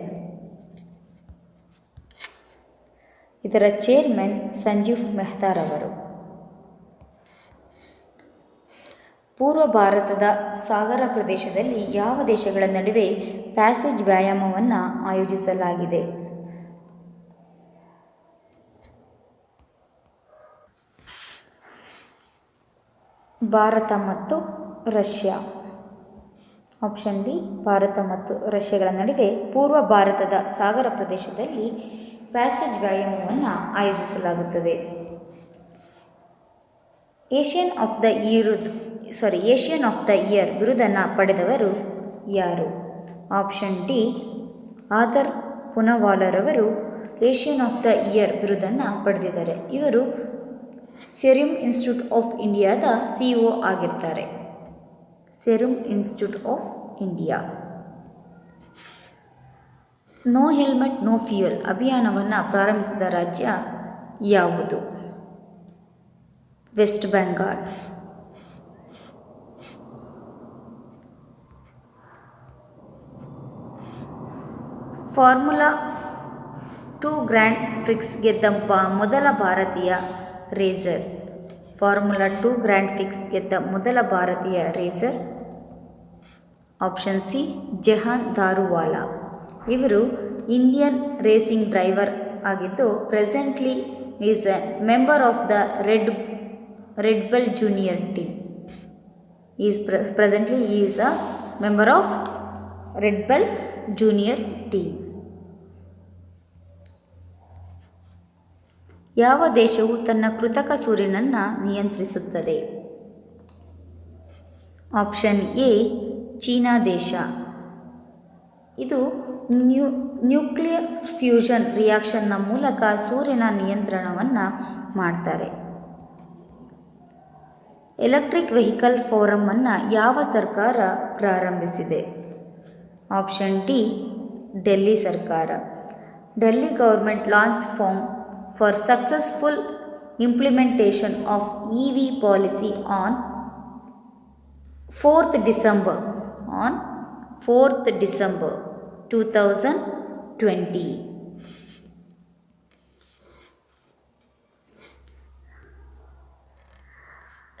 Speaker 1: ಇದರ ಚೇರ್ಮನ್ ಸಂಜೀವ್ ಮೆಹ್ತಾರವರು. ಪೂರ್ವ ಭಾರತದ ಸಾಗರ ಪ್ರದೇಶದಲ್ಲಿ ಯಾವ ದೇಶಗಳ ನಡುವೆ ಪ್ಯಾಸೇಜ್ ವ್ಯಾಯಾಮವನ್ನು ಆಯೋಜಿಸಲಾಗಿದೆ? ಭಾರತ ಮತ್ತು ರಷ್ಯಾ. ಆಪ್ಷನ್ ಡಿ, ಭಾರತ ಮತ್ತು ರಷ್ಯಾಗಳ ನಡುವೆ ಪೂರ್ವ ಭಾರತದ ಸಾಗರ ಪ್ರದೇಶದಲ್ಲಿ ಪ್ಯಾಸೇಜ್ ವ್ಯಾಯಾಮವನ್ನು ಆಯೋಜಿಸಲಾಗುತ್ತದೆ. ಏಷ್ಯನ್ ಆಫ್ ದ ಇಯರ್ ಬಿರುದನ್ನು ಪಡೆದವರು ಯಾರು? ಆಪ್ಷನ್ ಡಿ, ಆದರ್ ಪುನವಾಲರವರು ಏಷ್ಯನ್ ಆಫ್ ದ ಇಯರ್ ಬಿರುದನ್ನು ಪಡೆದಿದ್ದಾರೆ. ಇವರು ಸೆರಮ್ ಇನ್ಸ್ಟಿಟ್ಯೂಟ್ ಆಫ್ ಇಂಡಿಯಾದ CEO ಆಗಿರ್ತಾರೆ. Serum Institute of India. No helmet no fuel ಅಭಿಯಾನವನ್ನು ಪ್ರಾರಂಭಿಸಿದ ರಾಜ್ಯ ಯಾವುದು? West Bengal. Formula 2 grand prix ಗೆದ್ದ ಮೊದಲ ಭಾರತೀಯ ರೇಸರ್. ಫಾರ್ಮುಲಾ 2 ಗ್ರ್ಯಾಂಡ್ ಪ್ರಿಕ್ಸ್ ಗೆದ್ದ ಮೊದಲ ಭಾರತೀಯ racer. Option C, Jehan Daruvala. ಇವರು ಇಂಡಿಯನ್ ರೇಸಿಂಗ್ ಡ್ರೈವರ್ ಆಗಿದ್ದು presently is a member of the Red Bull junior team. Presently is a member of Red Bull junior team. ಯಾವ ದೇಶವು ತನ್ನ ಕೃತಕ ಸೂರ್ಯನನ್ನು ನಿಯಂತ್ರಿಸುತ್ತದೆ? ಆಪ್ಷನ್ ಎ, ಚೀನಾ ದೇಶ. ಇದು ನ್ಯೂಕ್ಲಿಯರ್ ಫ್ಯೂಷನ್ ರಿಯಾಕ್ಷನ್ನ ಮೂಲಕ ಸೂರ್ಯನ ನಿಯಂತ್ರಣವನ್ನು ಮಾಡ್ತಾರೆ. ಎಲೆಕ್ಟ್ರಿಕ್ ವೆಹಿಕಲ್ ಫೋರಮನ್ನು ಯಾವ ಸರ್ಕಾರ ಪ್ರಾರಂಭಿಸಿದೆ? ಆಪ್ಷನ್ ಡಿ, ಡೆಲ್ಲಿ ಸರ್ಕಾರ. Delhi government launch for successful implementation of EV policy on 4th December, on 4th December 2020.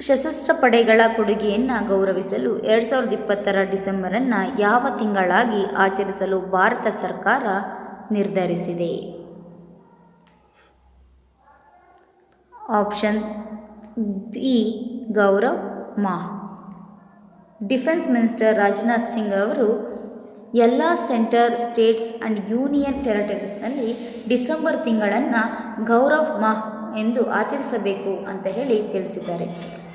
Speaker 1: ಸಶಸ್ತ್ರ ಪಡೆಗಳ ಕೊಡುಗೆಯನ್ನು ಗೌರವಿಸಲು 2020 ಡಿಸೆಂಬರನ್ನು ಯಾವ ತಿಂಗಳಾಗಿ ಆಚರಿಸಲು ಭಾರತ ಸರ್ಕಾರ ನಿರ್ಧರಿಸಿದೆ? Option B Gaurav Maah. Defence minister Rajnath Singh ಅವರು ಎಲ್ಲ ಸೆಂಟರ್, ಸ್ಟೇಟ್ಸ್ ಆ್ಯಂಡ್ ಯೂನಿಯನ್ ಟೆರಿಟರೀಸ್ನಲ್ಲಿ ಡಿಸೆಂಬರ್ ತಿಂಗಳನ್ನು ಗೌರವ್ ಮಾಹ್ ಎಂದು ಆಚರಿಸಬೇಕು ಅಂತ ಹೇಳಿ ತಿಳಿಸಿದ್ದಾರೆ.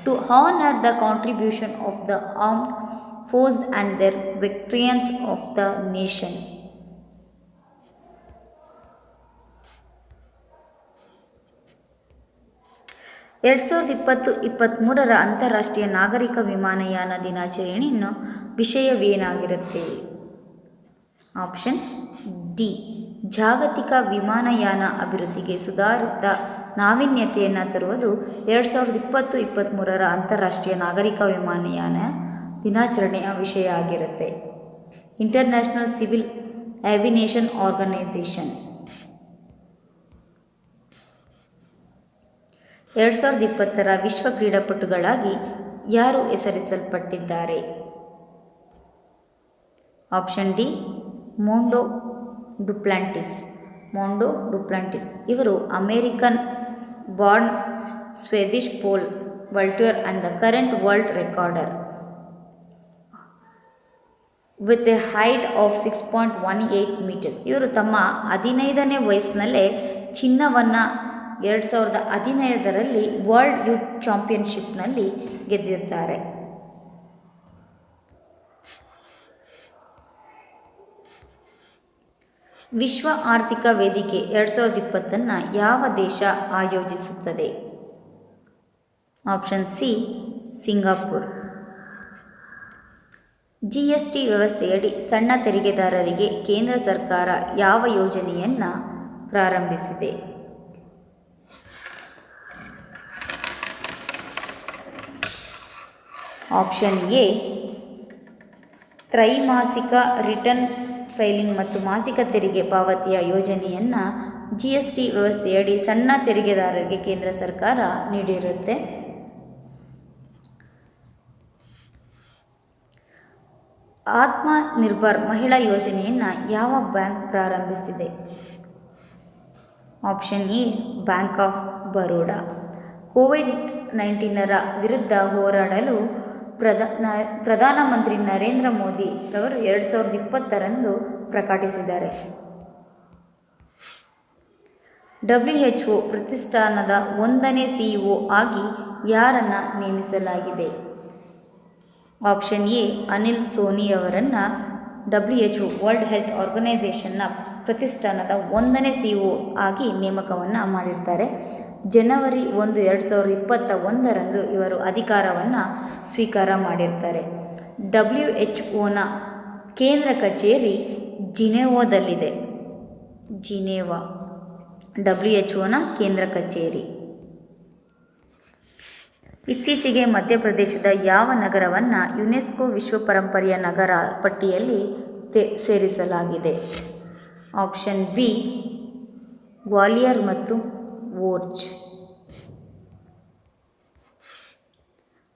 Speaker 1: To honour the contribution of the armed force and their veterans of the nation. ಎರಡು ಸಾವಿರದ 2023 ಅಂತಾರಾಷ್ಟ್ರೀಯ ನಾಗರಿಕ ವಿಮಾನಯಾನ ದಿನಾಚರಣೆಯನ್ನು ವಿಷಯವೇನಾಗಿರುತ್ತೆ? ಆಪ್ಷನ್ ಡಿ ಜಾಗತಿಕ ವಿಮಾನಯಾನ ಅಭಿವೃದ್ಧಿಗೆ ಸುಧಾರಿತ ನಾವೀನ್ಯತೆಯನ್ನು ತರುವುದು 2023 ಅಂತಾರಾಷ್ಟ್ರೀಯ ನಾಗರಿಕ ವಿಮಾನಯಾನ ದಿನಾಚರಣೆಯ ವಿಷಯ ಆಗಿರುತ್ತೆ. ಇಂಟರ್ನ್ಯಾಷನಲ್ ಸಿವಿಲ್ ಏವಿಯೇಷನ್ ಆರ್ಗನೈಸೇಷನ್ 2020 ವಿಶ್ವ ಕ್ರೀಡಾಪಟುಗಳಾಗಿ ಯಾರು ಹೆಸರಿಸಲ್ಪಟ್ಟಿದ್ದಾರೆ? Option D Mondo Duplantis. ಇವರು American born Swedish pole vaulter and the current world recorder with a height of 6.18 meters. ಇವರು ತಮ್ಮ 15ನೇ ವಯಸ್ಸಿನಲ್ಲೇ ಚಿನ್ನವನ್ನು 2015ರಲ್ಲಿ ವರ್ಲ್ಡ್ ಯೂತ್ ಚಾಂಪಿಯನ್ಶಿಪ್ನಲ್ಲಿ ಗೆದ್ದಿರ್ತಾರೆ. ವಿಶ್ವ ಆರ್ಥಿಕ ವೇದಿಕೆ 2020 ಯಾವ ದೇಶ ಆಯೋಜಿಸುತ್ತದೆ? Option C Singapore. GST ವ್ಯವಸ್ಥೆಯಡಿ ಸಣ್ಣ ತೆರಿಗೆದಾರರಿಗೆ ಕೇಂದ್ರ ಸರ್ಕಾರ ಯಾವ ಯೋಜನೆಯನ್ನು ಪ್ರಾರಂಭಿಸಿದೆ? ಆಪ್ಷನ್ ಎ ತ್ರೈಮಾಸಿಕ ರಿಟರ್ನ್ ಫೈಲಿಂಗ್ ಮತ್ತು ಮಾಸಿಕ ತೆರಿಗೆ ಪಾವತಿಯ ಯೋಜನೆಯನ್ನು GST ವ್ಯವಸ್ಥೆಯಡಿ ಸಣ್ಣ ತೆರಿಗೆದಾರರಿಗೆ ಕೇಂದ್ರ ಸರ್ಕಾರ ನೀಡಿರುತ್ತೆ. ಆತ್ಮ ನಿರ್ಭರ್ ಮಹಿಳಾ ಯೋಜನೆಯನ್ನು ಯಾವ ಬ್ಯಾಂಕ್ ಪ್ರಾರಂಭಿಸಿದೆ? Option A bank of Baroda. COVID-19 ವಿರುದ್ಧ ಹೋರಾಡಲು ಪ್ರಧಾನಮಂತ್ರಿ ನರೇಂದ್ರ ಮೋದಿ ಅವರು 2020 ಪ್ರಕಟಿಸಿದ್ದಾರೆ. WHO ಪ್ರತಿಷ್ಠಾನದ 1ನೇ CEO ಆಗಿ ಯಾರನ್ನು ನೇಮಿಸಲಾಗಿದೆ? ಆಪ್ಷನ್ ಎ ಅನಿಲ್ ಸೋನಿ ಅವರನ್ನು WHO ವರ್ಲ್ಡ್ ಹೆಲ್ತ್ ಆರ್ಗನೈಸೇಷನ್ನ ಪ್ರತಿಷ್ಠಾನದ 1ನೇ CEO ಆಗಿ ನೇಮಕವನ್ನು ಮಾಡಿರ್ತಾರೆ. ಜನವರಿ 1, 2021 ಇವರು ಅಧಿಕಾರವನ್ನು ಸ್ವೀಕಾರ ಮಾಡಿರ್ತಾರೆ. WHOನ ಕೇಂದ್ರ ಕಚೇರಿ ಜಿನೆವಾದಲ್ಲಿದೆ. WHOನ ಕೇಂದ್ರ ಕಚೇರಿ. ಇತ್ತೀಚೆಗೆ ಮಧ್ಯಪ್ರದೇಶದ ಯಾವ ನಗರವನ್ನು ಯುನೆಸ್ಕೋ ವಿಶ್ವ ಪರಂಪರೆಯ ನಗರ ಪಟ್ಟಿಯಲ್ಲಿ ಸೇರಿಸಲಾಗಿದೆ? ಆಪ್ಷನ್ ಬಿ ಗ್ವಾಲಿಯರ್ ಮತ್ತು ವೋರ್ಜ್.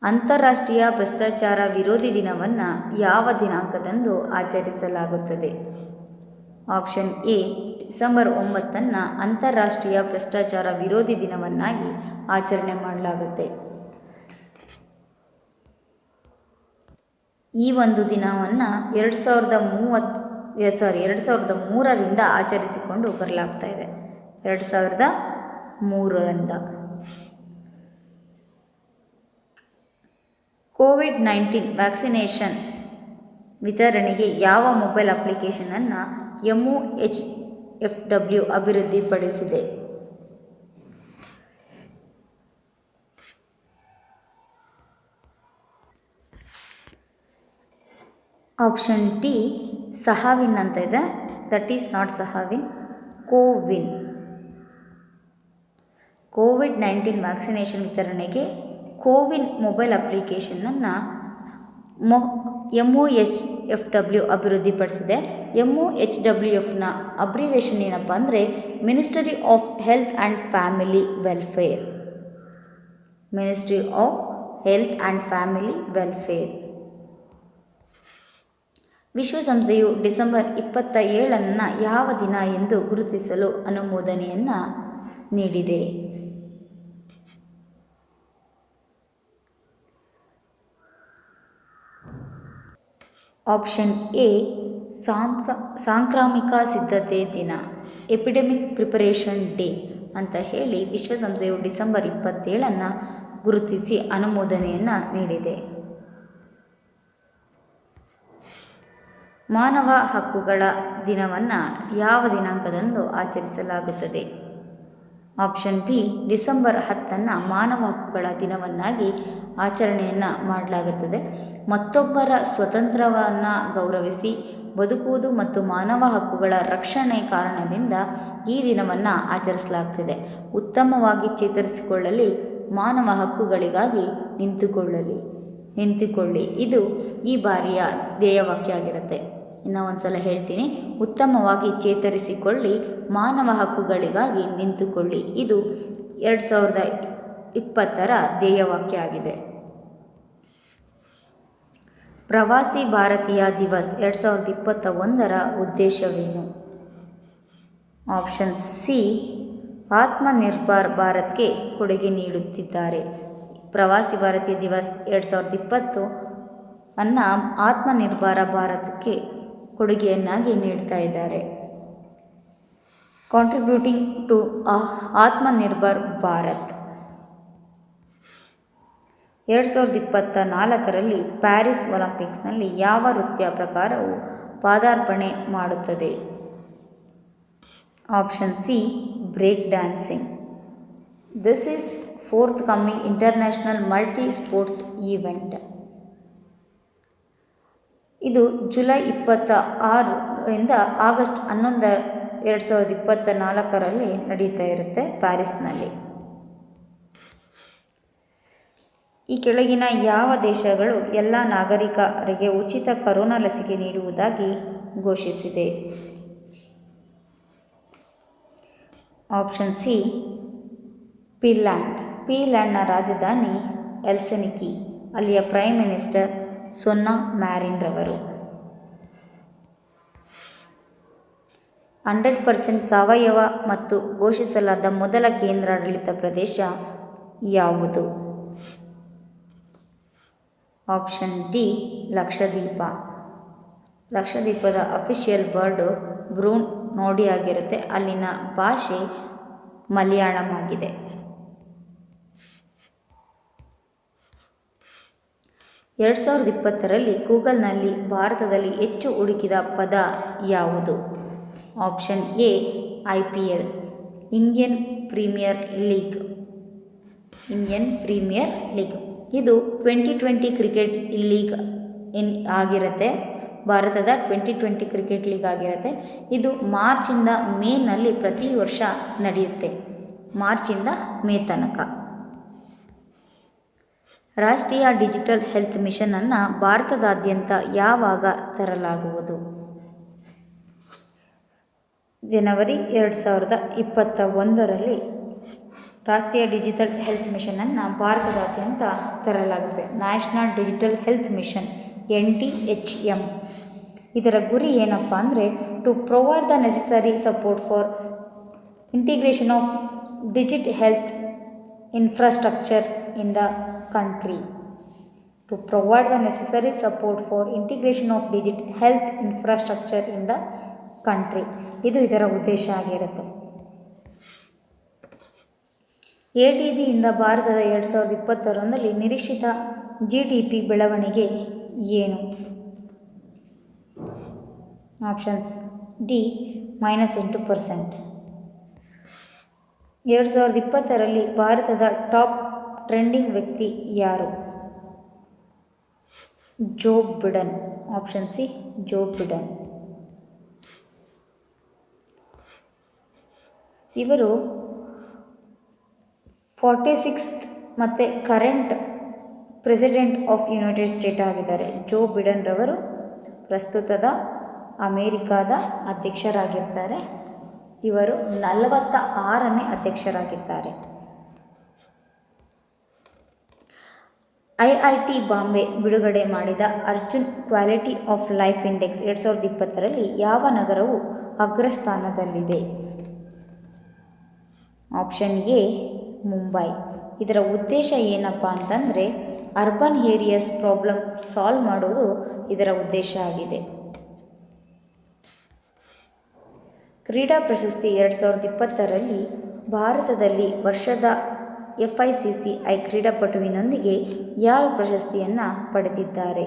Speaker 1: ಅಂತಾರಾಷ್ಟ್ರೀಯ ಭ್ರಷ್ಟಾಚಾರ ವಿರೋಧಿ ದಿನವನ್ನು ಯಾವ ದಿನಾಂಕದಂದು ಆಚರಿಸಲಾಗುತ್ತದೆ? ಆಪ್ಷನ್ ಎ ಡಿಸೆಂಬರ್ 9 ಅಂತಾರಾಷ್ಟ್ರೀಯ ಭ್ರಷ್ಟಾಚಾರ ವಿರೋಧಿ ದಿನವನ್ನಾಗಿ ಆಚರಣೆ ಮಾಡಲಾಗುತ್ತೆ. ಈ ಒಂದು ದಿನವನ್ನು 2003ರಿಂದ ಆಚರಿಸಿಕೊಂಡು ಬರಲಾಗ್ತಾ ಇದೆ. 2003ರಿಂದ. ಕೋವಿಡ್-19 ವ್ಯಾಕ್ಸಿನೇಷನ್ ವಿತರಣೆಗೆ ಯಾವ ಮೊಬೈಲ್ ಅಪ್ಲಿಕೇಶನನ್ನು MOHFW ಅಭಿವೃದ್ಧಿಪಡಿಸಿದೆ? ಆಪ್ಷನ್ ಡಿ ಸಹಾವಿನ್ ಅಂತ ಇದೆ. ದಟ್ ಈಸ್ ನಾಟ್ ಸಹಾವಿನ್, ಕೋವಿನ್. ಕೋವಿಡ್-19 ವ್ಯಾಕ್ಸಿನೇಷನ್ ವಿತರಣೆಗೆ ಕೋವಿನ್ ಮೊಬೈಲ್ ಅಪ್ಲಿಕೇಶನನ್ನು MOHFW ಅಭಿವೃದ್ಧಿಪಡಿಸಿದೆ. MOHWFನ ಅಬ್ರಿವೇಷನ್ ಏನಪ್ಪ ಅಂದರೆ ministry of health and family welfare. Ministry of health and family welfare. ವಿಶ್ವಸಂಸ್ಥೆಯು ಡಿಸೆಂಬರ್ 27 ಯಾವ ದಿನ ಎಂದು ಗುರುತಿಸಲು ಅನುಮೋದನೆಯನ್ನು ನೀಡಿದೆ? ಆಪ್ಷನ್ ಎ ಸಾಂಕ್ರಾಮಿಕ ಸಿದ್ಧತೆ ದಿನ, ಎಪಿಡೆಮಿಕ್ ಪ್ರಿಪರೇಷನ್ ಡೇ ಅಂತ ಹೇಳಿ ವಿಶ್ವಸಂಸ್ಥೆಯು ಡಿಸೆಂಬರ್ 27 ಗುರುತಿಸಿ ಅನುಮೋದನೆಯನ್ನು ನೀಡಿದೆ. ಮಾನವ ಹಕ್ಕುಗಳ ದಿನವನ್ನು ಯಾವ ದಿನಾಂಕದಂದು ಆಚರಿಸಲಾಗುತ್ತದೆ? ಆಪ್ಷನ್ ಬಿ ಡಿಸೆಂಬರ್ 10 ಮಾನವ ಹಕ್ಕುಗಳ ದಿನವನ್ನಾಗಿ ಆಚರಣೆಯನ್ನು ಮಾಡಲಾಗುತ್ತದೆ. ಮತ್ತೊಬ್ಬರ ಸ್ವಾತಂತ್ರ್ಯವನ್ನು ಗೌರವಿಸಿ ಬದುಕುವುದು ಮತ್ತು ಮಾನವ ಹಕ್ಕುಗಳ ರಕ್ಷಣೆ ಕಾರಣದಿಂದ ಈ ದಿನವನ್ನು ಆಚರಿಸಲಾಗುತ್ತದೆ. ಉತ್ತಮವಾಗಿ ಚೇತರಿಸಿಕೊಳ್ಳಲಿ, ಮಾನವ ಹಕ್ಕುಗಳಿಗಾಗಿ ನಿಂತುಕೊಳ್ಳಿ. ಇದು ಈ ಬಾರಿಯ ಧ್ಯೇಯವಾಕ್ಯ ಆಗಿರುತ್ತೆ. ಇನ್ನೂ ಒಂದು ಸಲ ಹೇಳ್ತೀನಿ, ಉತ್ತಮವಾಗಿ ಚೇತರಿಸಿಕೊಳ್ಳಿ, ಮಾನವ ಹಕ್ಕುಗಳಿಗಾಗಿ ನಿಂತುಕೊಳ್ಳಿ. ಇದು 2020 ಧ್ಯೇಯವಾಕ್ಯ ಆಗಿದೆ. ಪ್ರವಾಸಿ ಭಾರತೀಯ ದಿವಸ್ 2021 ಉದ್ದೇಶವೇನು? ಆಪ್ಷನ್ ಸಿ ಆತ್ಮನಿರ್ಭರ್ ಭಾರತ್ಗೆ ಕೊಡುಗೆ ನೀಡುತ್ತಿದ್ದಾರೆ. ಪ್ರವಾಸಿ ಭಾರತೀಯ ದಿವಸ್ 2020 ಆತ್ಮನಿರ್ಭರ ಭಾರತಕ್ಕೆ ಕೊಡುಗೆಯನ್ನಾಗಿ ನೀಡ್ತಾ ಇದ್ದಾರೆ. Contributing to Atmanirbhar Bharat. 2024 Paris ಒಲಿಂಪಿಕ್ಸ್ನಲ್ಲಿ ಯಾವ ನೃತ್ಯ ಪ್ರಕಾರವು ಪಾದಾರ್ಪಣೆ ಮಾಡುತ್ತದೆ? Option C break dancing. This is forthcoming international multi sports event. ಇದು ಜುಲೈ 26 ಆಗಸ್ಟ್ 11, 2024 ನಡೀತಾ ಇರುತ್ತೆ ಪ್ಯಾರಿಸ್ನಲ್ಲಿ. ಈ ಕೆಳಗಿನ ಯಾವ ದೇಶಗಳು ಎಲ್ಲ ನಾಗರಿಕರಿಗೆ ಉಚಿತ ಕರೋನಾ ಲಸಿಕೆ ನೀಡುವುದಾಗಿ ಘೋಷಿಸಿದೆ? ಆಪ್ಷನ್ ಸಿ ಫಿನ್ಲ್ಯಾಂಡ್ನ ರಾಜಧಾನಿ ಹೆಲ್ಸಿಂಕಿ. ಅಲ್ಲಿಯ ಪ್ರೈಮ್ ಮಿನಿಸ್ಟರ್ ಸೊನ್ನಾ ಮ್ಯಾರಿನ್ ರವರು. 100% ಸಾವಯವ ಮತ್ತು ಘೋಷಿಸಲಾದ ಮೊದಲ ಕೇಂದ್ರಾಡಳಿತ ಪ್ರದೇಶ ಯಾವುದು? Option D Lakshadweep. ಲಕ್ಷದ್ವೀಪದ ಅಫಿಷಿಯಲ್ ಬರ್ಡು ಬ್ರೂನ್ ನೋಡಿ ಆಗಿರುತ್ತೆ. ಅಲ್ಲಿನ ಭಾಷೆ ಮಲಯಾಳಂ ಆಗಿದೆ. 2020 ಗೂಗಲ್ನಲ್ಲಿ ಭಾರತದಲ್ಲಿ ಹೆಚ್ಚು ಹುಡುಕಿದ ಪದ ಯಾವುದು? Option A IPL, Indian premier league. ಇದು 2020 ಕ್ರಿಕೆಟ್ ಲೀಗ್ ಆಗಿರುತ್ತೆ. ಭಾರತದ 2020 ಕ್ರಿಕೆಟ್ ಲೀಗ್ ಆಗಿರುತ್ತೆ. ಇದು ಮಾರ್ಚಿಂದ ಮೇನಲ್ಲಿ ಪ್ರತಿ ವರ್ಷ ನಡೆಯುತ್ತೆ. ಮಾರ್ಚಿಂದ ಮೇ ತನಕ. ರಾಷ್ಟ್ರೀಯ ಡಿಜಿಟಲ್ ಹೆಲ್ತ್ ಮಿಷನನ್ನು ಭಾರತದಾದ್ಯಂತ ಯಾವಾಗ ತರಲಾಗುವುದು? ಜನವರಿ 2021 ರಾಷ್ಟ್ರೀಯ ಡಿಜಿಟಲ್ ಹೆಲ್ತ್ ಮಿಷನನ್ನು ಭಾರತದಾದ್ಯಂತ ತರಲಾಗುತ್ತೆ. National digital health mission NDHM. ಇದರ ಗುರಿ ಏನಪ್ಪ ಅಂದರೆ to provide the necessary support for integration of digit health infrastructure in the country. To provide the necessary support for integration of digit health infrastructure in the country. ಇದು ಇದರ ಉದ್ದೇಶ ಆಗಿರುತ್ತೆ. ADBಯಿಂದ ಭಾರತದ 2021 ನಿರೀಕ್ಷಿತ GDP ಬೆಳವಣಿಗೆ ಏನು? Options D -8%. 2020 ಭಾರತದ top trending ವ್ಯಕ್ತಿ ಯಾರು? Joe Biden. Option C Joe Biden. ಇವರು 46th ಮತ್ತು current president of United State ಆಗಿದ್ದಾರೆ. ಜೋ ಬಿಡನ್ ರವರು ಪ್ರಸ್ತುತದ ಅಮೇರಿಕಾದ ಅಧ್ಯಕ್ಷರಾಗಿರ್ತಾರೆ. ಇವರು 46ನೇ ಅಧ್ಯಕ್ಷರಾಗಿದ್ದಾರೆ. IIT ಬಾಂಬೆ ಬಿಡುಗಡೆ ಮಾಡಿದ ಅರ್ಜುನ್ ಕ್ವಾಲಿಟಿ ಆಫ್ ಲೈಫ್ ಇಂಡೆಕ್ಸ್ 2020ರಲ್ಲಿ ಯಾವ ನಗರವು ಅಗ್ರಸ್ಥಾನದಲ್ಲಿದೆ? Option A Mumbai. ಇದರ ಉದ್ದೇಶ ಏನಪ್ಪ ಅಂತಂದರೆ ಅರ್ಬನ್ ಏರಿಯಾಸ್ ಪ್ರಾಬ್ಲಮ್ ಸಾಲ್ವ್ ಮಾಡೋದು ಇದರ ಉದ್ದೇಶ ಆಗಿದೆ. ಕ್ರೀಡಾ ಪ್ರಶಸ್ತಿ 2020ರಲ್ಲಿ ಭಾರತದಲ್ಲಿ ವರ್ಷದ FICCI ಕ್ರೀಡಾಪಟುವಿನೊಂದಿಗೆ ಯಾರು ಪ್ರಶಸ್ತಿಯನ್ನು ಪಡೆದಿದ್ದಾರೆ?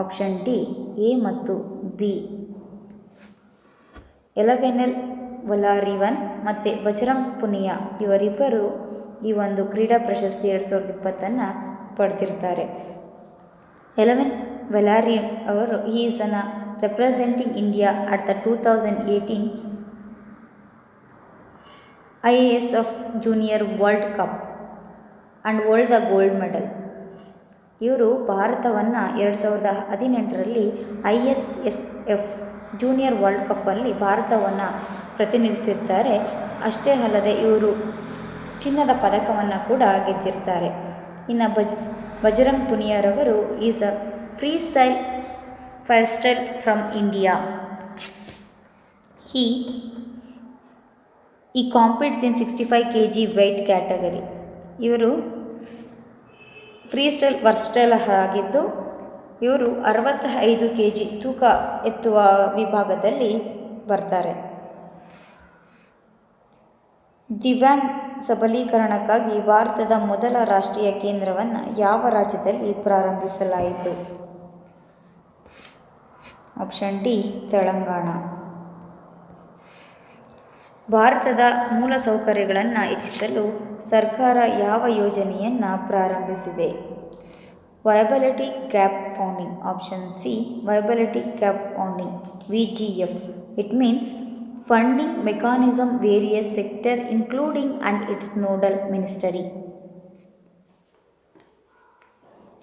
Speaker 1: ಆಪ್ಷನ್ ಡಿ ಎ ಮತ್ತು ಬಿ. ಎಲವೆನೆಲ್ ವಲಾರಿವನ್ ಮತ್ತು ಬಜರಂಗ್ ಪುನಿಯಾ ಇವರಿಬ್ಬರು ಈ ಒಂದು ಕ್ರೀಡಾ ಪ್ರಶಸ್ತಿ 2020 ಪಡೆದಿರ್ತಾರೆ. ಎಲವೆನ್ ವಲಾರಿಯನ್ ಅವರು is an representing India at the 2018 IASF junior world cup and world the gold medal. ಇವರು ಭಾರತವನ್ನು 2018ರಲ್ಲಿ ISSF ಜೂನಿಯರ್ ವರ್ಲ್ಡ್ ಕಪ್ಪಲ್ಲಿ ಭಾರತವನ್ನು ಪ್ರತಿನಿಧಿಸಿರ್ತಾರೆ. ಅಷ್ಟೇ ಅಲ್ಲದೆ ಇವರು ಚಿನ್ನದ ಪದಕವನ್ನು ಕೂಡ ಗೆದ್ದಿರ್ತಾರೆ. ಇನ್ನು ಬಜರಂಗ್ ಪುನಿಯಾರವರು is a free style from India. He competes in 65 kg weight category. ಇವರು ಫ್ರೀ ಸ್ಟೈಲ್ ವರ್ಸ್ಟೈಲ್ ಆಗಿದ್ದು ಇವರು 65 kg ತೂಕ ಎತ್ತುವ ವಿಭಾಗದಲ್ಲಿ ಬರ್ತಾರೆ. ದಿವ್ಯಾಂಗ್ ಸಬಲೀಕರಣಕ್ಕಾಗಿ ಭಾರತದ ಮೊದಲ ರಾಷ್ಟ್ರೀಯ ಕೇಂದ್ರವನ್ನು ಯಾವ ರಾಜ್ಯದಲ್ಲಿ ಪ್ರಾರಂಭಿಸಲಾಯಿತು? Option D Telangana. ಭಾರತದ ಮೂಲಸೌಕರ್ಯಗಳನ್ನು ಹೆಚ್ಚಿಸಲು ಸರ್ಕಾರ ಯಾವ ಯೋಜನೆಯನ್ನು ಪ್ರಾರಂಭಿಸಿದೆ? Viability gap funding. Option C viability gap funding VGF. It means funding mechanism various sector including and its nodal ministry.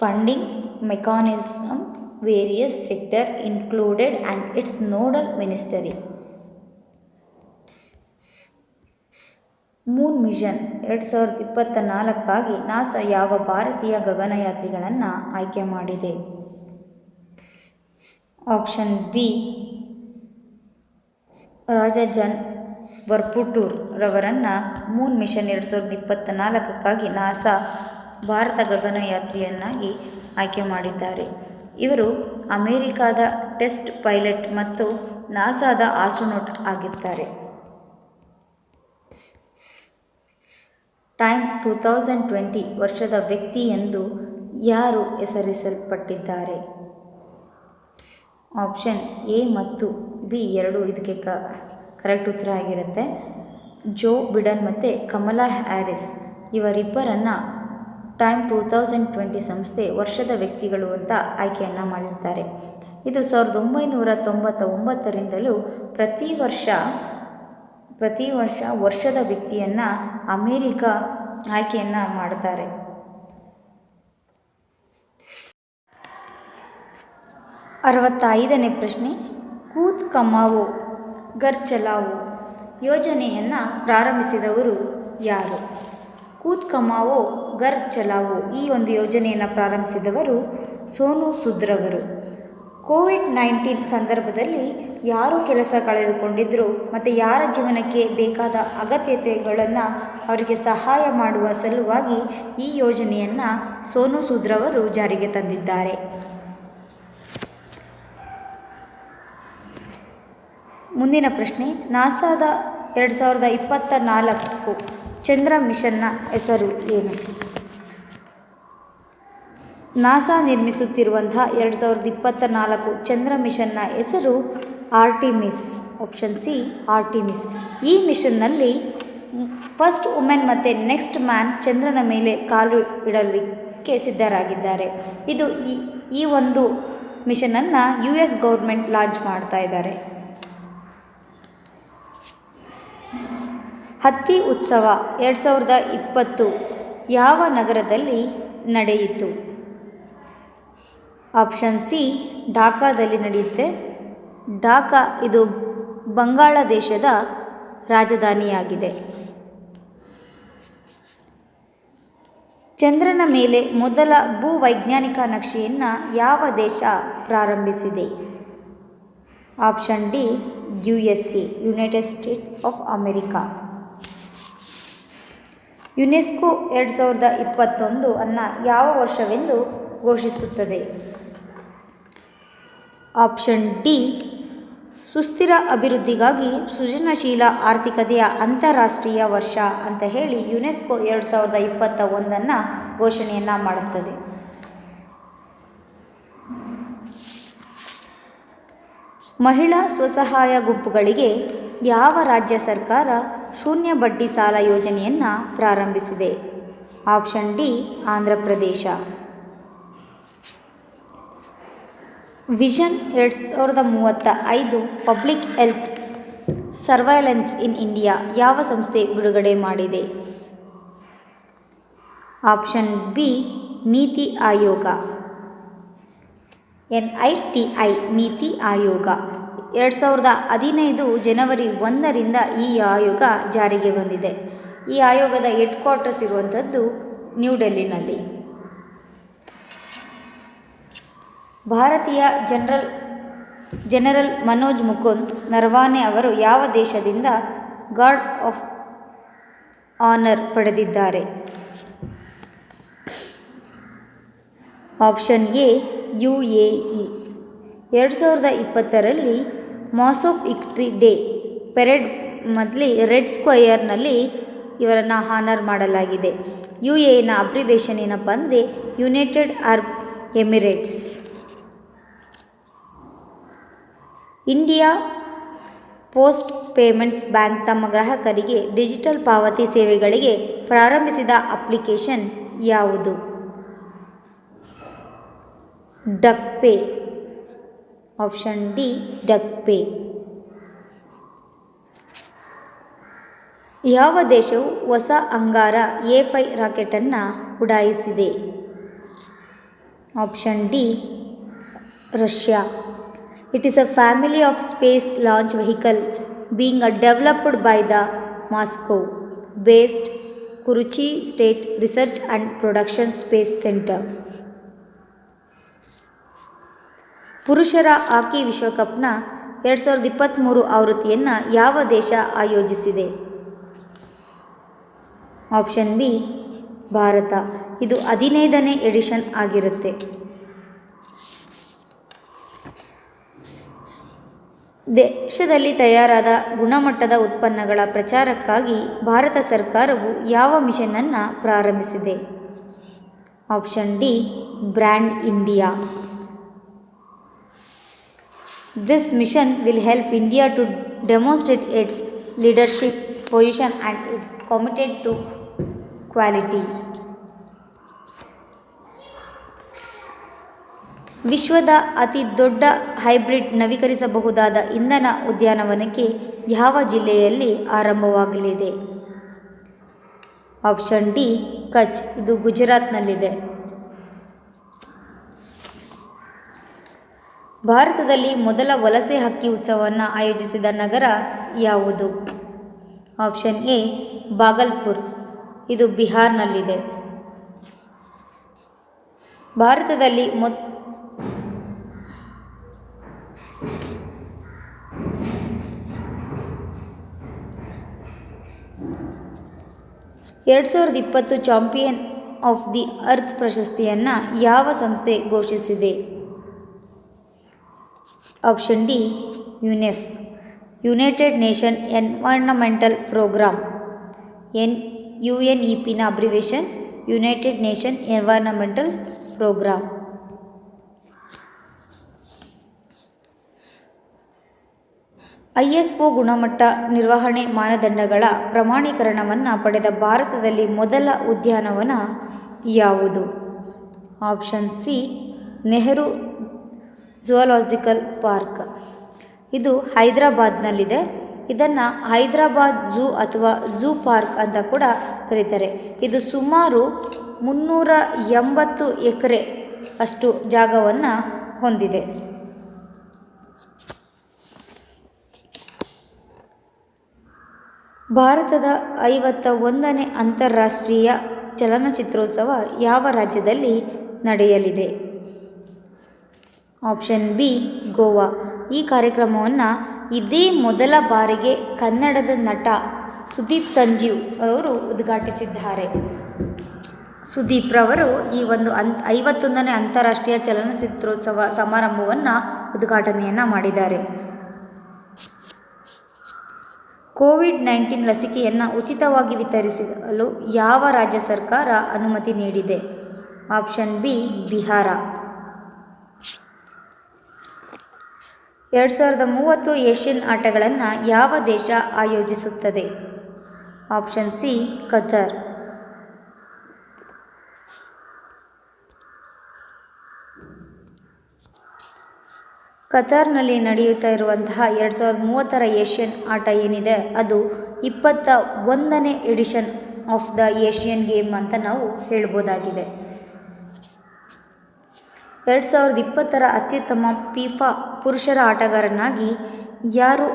Speaker 1: Funding mechanism various sector included and its nodal ministry. Moon mission 2024ಗಾಗಿ NASA ಯಾವ ಭಾರತೀಯ ಗಗನಯಾತ್ರಿಗಳನ್ನು ಆಯ್ಕೆ ಮಾಡಿದೆ? Option B Raja Jon Vurputoor ರವರನ್ನು moon mission 2024ಗಾಗಿ NASA Bharat ಗಗನಯಾತ್ರಿಯನ್ನಾಗಿ ಆಯ್ಕೆ ಮಾಡಿದ್ದಾರೆ. ಇವರು ಅಮೇರಿಕಾದ ಟೆಸ್ಟ್ ಪೈಲಟ್ ಮತ್ತು ನಾಸಾದ ಆಸ್ಟ್ರೋನಾಟ್ ಆಗಿರ್ತಾರೆ. ಟೈಮ್ 2020 ವರ್ಷದ ವ್ಯಕ್ತಿ ಎಂದು ಯಾರು ಹೆಸರಿಸಲ್ಪಟ್ಟಿದ್ದಾರೆ? ಆಪ್ಷನ್ ಎ ಮತ್ತು ಬಿ ಎರಡು ಇದಕ್ಕೆ ಕರೆಕ್ಟ್ ಉತ್ತರ ಆಗಿರುತ್ತೆ. ಜೋ ಬಿಡನ್ ಮತ್ತು ಕಮಲಾ ಹ್ಯಾರಿಸ್ ಇವರಿಬ್ಬರನ್ನು ಟೈಮ್ 2020 ಸಂಸ್ಥೆ ವರ್ಷದ ವ್ಯಕ್ತಿಗಳು ಅಂತ ಆಯ್ಕೆಯನ್ನು ಮಾಡಿರ್ತಾರೆ. ಇದು 1999ರಿಂದಲೂ ಪ್ರತಿ ವರ್ಷ ವರ್ಷದ ವ್ಯಕ್ತಿಯನ್ನು ಅಮೇರಿಕ ಆಯ್ಕೆಯನ್ನು ಮಾಡ್ತಾರೆ. 65ನೇ ಪ್ರಶ್ನೆ, ಕೂತ್ ಕಮಾವೋ ಘರ್ ಚಲಾವೋ ಯೋಜನೆಯನ್ನು ಪ್ರಾರಂಭಿಸಿದವರು ಯಾರು? ಕೂತ್ ಕಮಾವೋ ಘರ್ ಚಲಾವೋ ಈ ಒಂದು ಯೋಜನೆಯನ್ನು ಪ್ರಾರಂಭಿಸಿದವರು ಸೋನು ಸೂದ್ ರವರು. ಕೋವಿಡ್-19 ಸಂದರ್ಭದಲ್ಲಿ ಯಾರು ಕೆಲಸ ಕಳೆದುಕೊಂಡಿದ್ದರು ಮತ್ತು ಯಾರ ಜೀವನಕ್ಕೆ ಬೇಕಾದ ಅಗತ್ಯತೆಗಳನ್ನು ಅವರಿಗೆ ಸಹಾಯ ಮಾಡುವ ಸಲುವಾಗಿ ಈ ಯೋಜನೆಯನ್ನು ಸೋನು ಸೂದ್ ರವರು ಜಾರಿಗೆ ತಂದಿದ್ದಾರೆ. ಮುಂದಿನ ಪ್ರಶ್ನೆ, ನಾಸಾದ 2024 ಚಂದ್ರ ಮಿಷನ್ನ ಹೆಸರು ಏನು? ನಾಸಾ ನಿರ್ಮಿಸುತ್ತಿರುವಂತಹ 2024 ಚಂದ್ರ ಮಿಷನ್ನ ಹೆಸರು ಆರ್ಟಿಮಿಸ್. Option C Artemis. ಈ ಮಿಷನ್ನಲ್ಲಿ ಫಸ್ಟ್ ವುಮೆನ್ ಮತ್ತು ನೆಕ್ಸ್ಟ್ ಮ್ಯಾನ್ ಚಂದ್ರನ ಮೇಲೆ ಕಾಲು ಇಡಲಿಕ್ಕೆ ಸಿದ್ಧರಾಗಿದ್ದಾರೆ. ಇದು ಈ ಒಂದು ಮಿಷನನ್ನು US ಗೌರ್ಮೆಂಟ್ ಲಾಂಚ್ ಮಾಡ್ತಾ ಇದ್ದಾರೆ. ಹತ್ತಿ ಉತ್ಸವ 2020 ಯಾವ ನಗರದಲ್ಲಿ ನಡೆಯಿತು? ಆಪ್ಷನ್ ಸಿ ಢಾಕಾದಲ್ಲಿ ನಡೆಯುತ್ತೆ. ಢಾಕಾ ಇದು ಬಾಂಗ್ಲಾದೇಶದ ರಾಜಧಾನಿಯಾಗಿದೆ. ಚಂದ್ರನ ಮೇಲೆ ಮೊದಲ ಭೂವೈಜ್ಞಾನಿಕ ನಕ್ಷೆಯನ್ನು ಯಾವ ದೇಶ ಪ್ರಾರಂಭಿಸಿದೆ? Option D USA, United States of America. UNESCO 2021 ಅನ್ನು ಯಾವ ವರ್ಷವೆಂದು ಘೋಷಿಸುತ್ತದೆ? ಆಪ್ಷನ್ ಡಿ ಸುಸ್ಥಿರ ಅಭಿವೃದ್ಧಿಗಾಗಿ ಸೃಜನಶೀಲ ಆರ್ಥಿಕತೆಯ ಅಂತಾರಾಷ್ಟ್ರೀಯ ವರ್ಷ ಅಂತ ಹೇಳಿ ಯುನೆಸ್ಕೋ 2021 ಘೋಷಣೆಯನ್ನು ಮಾಡುತ್ತದೆ. ಮಹಿಳಾ ಸ್ವಸಹಾಯ ಗುಂಪುಗಳಿಗೆ ಯಾವ ರಾಜ್ಯ ಸರ್ಕಾರ ಶೂನ್ಯ ಬಡ್ಡಿ ಸಾಲ ಯೋಜನೆಯನ್ನು ಪ್ರಾರಂಭಿಸಿದೆ? Option D Andhra Pradesh. Vision 2035 public health surveillance in India ಯಾವ ಸಂಸ್ಥೆ ಬಿಡುಗಡೆ ಮಾಡಿದೆ? Option B NITI Aayog. NITI NITI Aayog 2015 ಜನವರಿ 1ರಿಂದ ಈ ಆಯೋಗ ಜಾರಿಗೆ ಬಂದಿದೆ. ಈ ಆಯೋಗದ ಹೆಡ್ ಕ್ವಾರ್ಟರ್ಸ್ ಇರುವಂಥದ್ದು ನ್ಯೂ ಡೆಲ್ಲಿನಲ್ಲಿ. ಭಾರತೀಯ ಜನರಲ್ ಮನೋಜ್ ಮುಕುಂದ್ ನರವಾನೆ ಅವರು ಯಾವ ದೇಶದಿಂದ ಗಾರ್ಡ್ ಆಫ್ ಆನರ್ ಪಡೆದಿದ್ದಾರೆ? Option A UAE. 2020ರಲ್ಲಿ mass of victory day parade ಮೊದಲಿ ರೆಡ್ ಸ್ಕ್ವಯರ್ನಲ್ಲಿ ಇವರನ್ನು ಹಾನರ್ ಮಾಡಲಾಗಿದೆ. UAEನ ಅಬ್ರಿವೇಷನ್ ಏನಪ್ಪ ಅಂದರೆ United Arab Emirates. India Post Payments Bank ತಮ್ಮ ಗ್ರಾಹಕರಿಗೆ ಡಿಜಿಟಲ್ ಪಾವತಿ ಸೇವೆಗಳಿಗೆ ಪ್ರಾರಂಭಿಸಿದ ಅಪ್ಲಿಕೇಶನ್ ಯಾವುದು? Dak pay. Option D Dak pay. ಯಾವ ದೇಶವು ಹೊಸ ಅಂಗಾರ A5 ರಾಕೆಟನ್ನು ಉಡಾಯಿಸಿದೆ? Option D Russia. It is a family of space launch vehicle being developed by the Moscow based Khrunichev state research and production space centre. ಪುರುಷರ hockey ವಿಶ್ವಕಪ್ನ 2023 ಆವೃತ್ತಿಯನ್ನು ಯಾವ ದೇಶ ಆಯೋಜಿಸಿದೆ? Option B Bharat. ಇದು 15ನೇ ಎಡಿಷನ್ ಆಗಿರುತ್ತೆ. ದೇಶದಲ್ಲಿ ತಯಾರಾದ ಗುಣಮಟ್ಟದ ಉತ್ಪನ್ನಗಳ ಪ್ರಚಾರಕ್ಕಾಗಿ ಭಾರತ ಸರ್ಕಾರವು ಯಾವ ಮಿಷನನ್ನು ಪ್ರಾರಂಭಿಸಿದೆ? Option D brand India. This mission will help India to demonstrate its leadership position and its commitment to quality. ವಿಶ್ವದ ಅತಿ ದೊಡ್ಡ ಹೈಬ್ರಿಡ್ ನವೀಕರಿಸಬಹುದಾದ ಇಂಧನ ಉದ್ಯಾನವನಕ್ಕೆ ಯಾವ ಜಿಲ್ಲೆಯಲ್ಲಿ ಆರಂಭವಾಗಲಿದೆ? ಆಪ್ಷನ್ ಡಿ ಕಚ್. ಇದು ಗುಜರಾತ್ನಲ್ಲಿದೆ. ಭಾರತದಲ್ಲಿ ಮೊದಲ ವಲಸೆ ಹಕ್ಕಿ ಉತ್ಸವವನ್ನು ಆಯೋಜಿಸಿದ ನಗರ ಯಾವುದು? Option A Bhagalpur. ಇದು ಬಿಹಾರ್ನಲ್ಲಿದೆ. ಭಾರತದಲ್ಲಿ 2020 ಚಾಂಪಿಯನ್ ಆಫ್ ದಿ ಅರ್ತ್ ಪ್ರಶಸ್ತಿಯನ್ನು ಯಾವ ಸಂಸ್ಥೆ ಘೋಷಿಸಿದೆ? Option D UNEP. United Nation Environmental Programme. UNEPನ abbreviation United Nation Environmental Programme. ISO ಗುಣಮಟ್ಟ ನಿರ್ವಹಣೆ ಮಾನದಂಡಗಳ ಪ್ರಮಾಣೀಕರಣವನ್ನು ಪಡೆದ ಭಾರತದಲ್ಲಿ ಮೊದಲ ಉದ್ಯಾನವನ ಯಾವುದು? Option C Nehru zoological park. ಇದು ಹೈದರಾಬಾದ್ನಲ್ಲಿದೆ. ಇದನ್ನು ಹೈದರಾಬಾದ್ ಝೂ ಅಥವಾ ಝೂ ಪಾರ್ಕ್ ಅಂತ ಕೂಡ ಕರೀತಾರೆ. ಇದು ಸುಮಾರು 380 ಎಕರೆ ಅಷ್ಟು ಜಾಗವನ್ನು ಹೊಂದಿದೆ. ಭಾರತದ 51ನೇ ಅಂತಾರಾಷ್ಟ್ರೀಯ ಚಲನಚಿತ್ರೋತ್ಸವ ಯಾವ ರಾಜ್ಯದಲ್ಲಿ ನಡೆಯಲಿದೆ? Option B Goa. ಈ ಕಾರ್ಯಕ್ರಮವನ್ನು ಇದೇ ಮೊದಲ ಬಾರಿಗೆ ಕನ್ನಡದ ನಟ ಸುದೀಪ್ ಸಂಜೀವ್ ಅವರು ಉದ್ಘಾಟಿಸಿದ್ದಾರೆ. ಸುದೀಪ್ ರವರು ಈ ಒಂದು 51ನೇ ಅಂತಾರಾಷ್ಟ್ರೀಯ ಚಲನಚಿತ್ರೋತ್ಸವ ಸಮಾರಂಭವನ್ನು ಉದ್ಘಾಟನೆಯನ್ನು ಮಾಡಿದ್ದಾರೆ. ಕೋವಿಡ್-19 ಲಸಿಕೆಯನ್ನು ಉಚಿತವಾಗಿ ವಿತರಿಸಲು ಯಾವ ರಾಜ್ಯ ಸರ್ಕಾರ ಅನುಮತಿ ನೀಡಿದೆ? Option B Bihar. 2030 ಏಷ್ಯನ್ ಆಟಗಳನ್ನು ಯಾವ ದೇಶ ಆಯೋಜಿಸುತ್ತದೆ? Option C Qatar. ಕತಾರ್ನಲ್ಲಿ ನಡೆಯುತ್ತಾ ಇರುವಂತಹ 2030 ಏಷ್ಯನ್ ಆಟ ಏನಿದೆ ಅದು 21ನೇ edition of the Asian game ಅಂತ ನಾವು ಹೇಳ್ಬೋದಾಗಿದೆ. 2020 ಅತ್ಯುತ್ತಮ ಫಿಫಾ ಪುರುಷರ ಆಟಗಾರನಾಗಿ ಯಾರು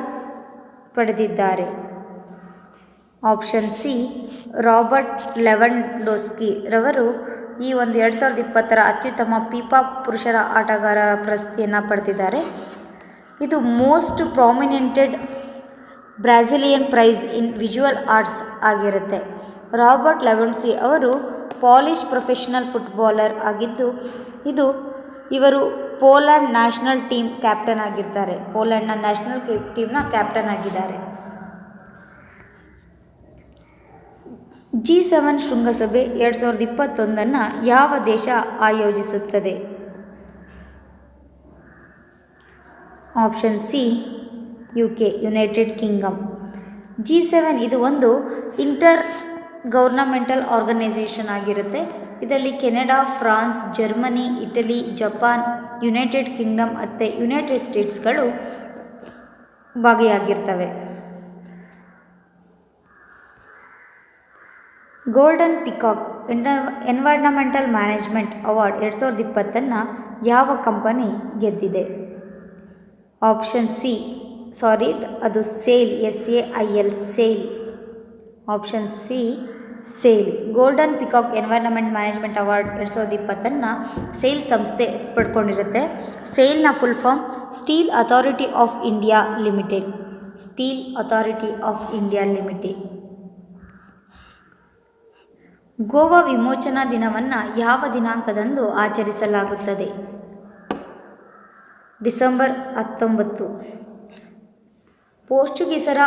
Speaker 1: ಪಡೆದಿದ್ದಾರೆ? ಆಪ್ಷನ್ ಸಿ ರಾಬರ್ಟ್ ಲೆವಂಡೋವ್ಸ್ಕಿ ರವರು ಈ ಒಂದು 2020 ಅತ್ಯುತ್ತಮ ಫಿಫಾ ಪುರುಷರ ಆಟಗಾರರ ಪ್ರಶಸ್ತಿಯನ್ನು ಪಡೆದಿದ್ದಾರೆ. ಇದು ಮೋಸ್ಟ್ ಪ್ರಾಮಿನೆಂಟೆಡ್ ಬ್ರಾಜಿಲಿಯನ್ ಪ್ರೈಸ್ ಇನ್ ವಿಜುವಲ್ ಆರ್ಟ್ಸ್ ಆಗಿರುತ್ತೆ. ರಾಬರ್ಟ್ ಲೆವಂಡೋವ್ಸ್ಕಿ ಅವರು ಪಾಲಿಷ್ ಪ್ರೊಫೆಷನಲ್ ಫುಟ್ಬಾಲರ್ ಆಗಿದ್ದು ಇವರು ಪೋಲೆಂಡ್ ನ್ಯಾಷನಲ್ ಟೀಮ್ ಕ್ಯಾಪ್ಟನ್ ಆಗಿದ್ದಾರೆ. ಪೋಲೆಂಡ್ನ ನ್ಯಾಷನಲ್ ಟೀಮ್ನ ಕ್ಯಾಪ್ಟನ್ ಆಗಿದ್ದಾರೆ. G7 ಶೃಂಗಸಭೆ 2021 ಯಾವ ದೇಶ ಆಯೋಜಿಸುತ್ತದೆ? Option C UK United Kingdom. G7 ಇದು ಒಂದು ಇಂಟರ್ ಗೌರ್ನಮೆಂಟಲ್ ಆರ್ಗನೈಸೇಷನ್ ಆಗಿರುತ್ತೆ. ಇದರಲ್ಲಿ Canada, France, Germany, Italy, Japan, United Kingdom ಮತ್ತು ಯುನೈಟೆಡ್ ಸ್ಟೇಟ್ಸ್ಗಳು ಭಾಗಿಯಾಗಿರ್ತವೆ. Golden peacock environmental management award 2020 ಯಾವ ಕಂಪನಿ ಗೆದ್ದಿದೆ? ಆಪ್ಷನ್ ಸಿ ಅದು SAIL SAIL SAIL. Option C SAIL. Golden peacock environment management award 2020 SAIL ಸಂಸ್ಥೆ ಪಡ್ಕೊಂಡಿರುತ್ತೆ. ಸೇಲ್ನ full form Steel Authority of India Limited. Steel Authority of India Limited. Goa ವಿಮೋಚನಾ ದಿನವನ್ನು ಯಾವ ದಿನಾಂಕದಂದು ಆಚರಿಸಲಾಗುತ್ತದೆ? ಡಿಸೆಂಬರ್ 19. ಪೋರ್ಚುಗೀಸರ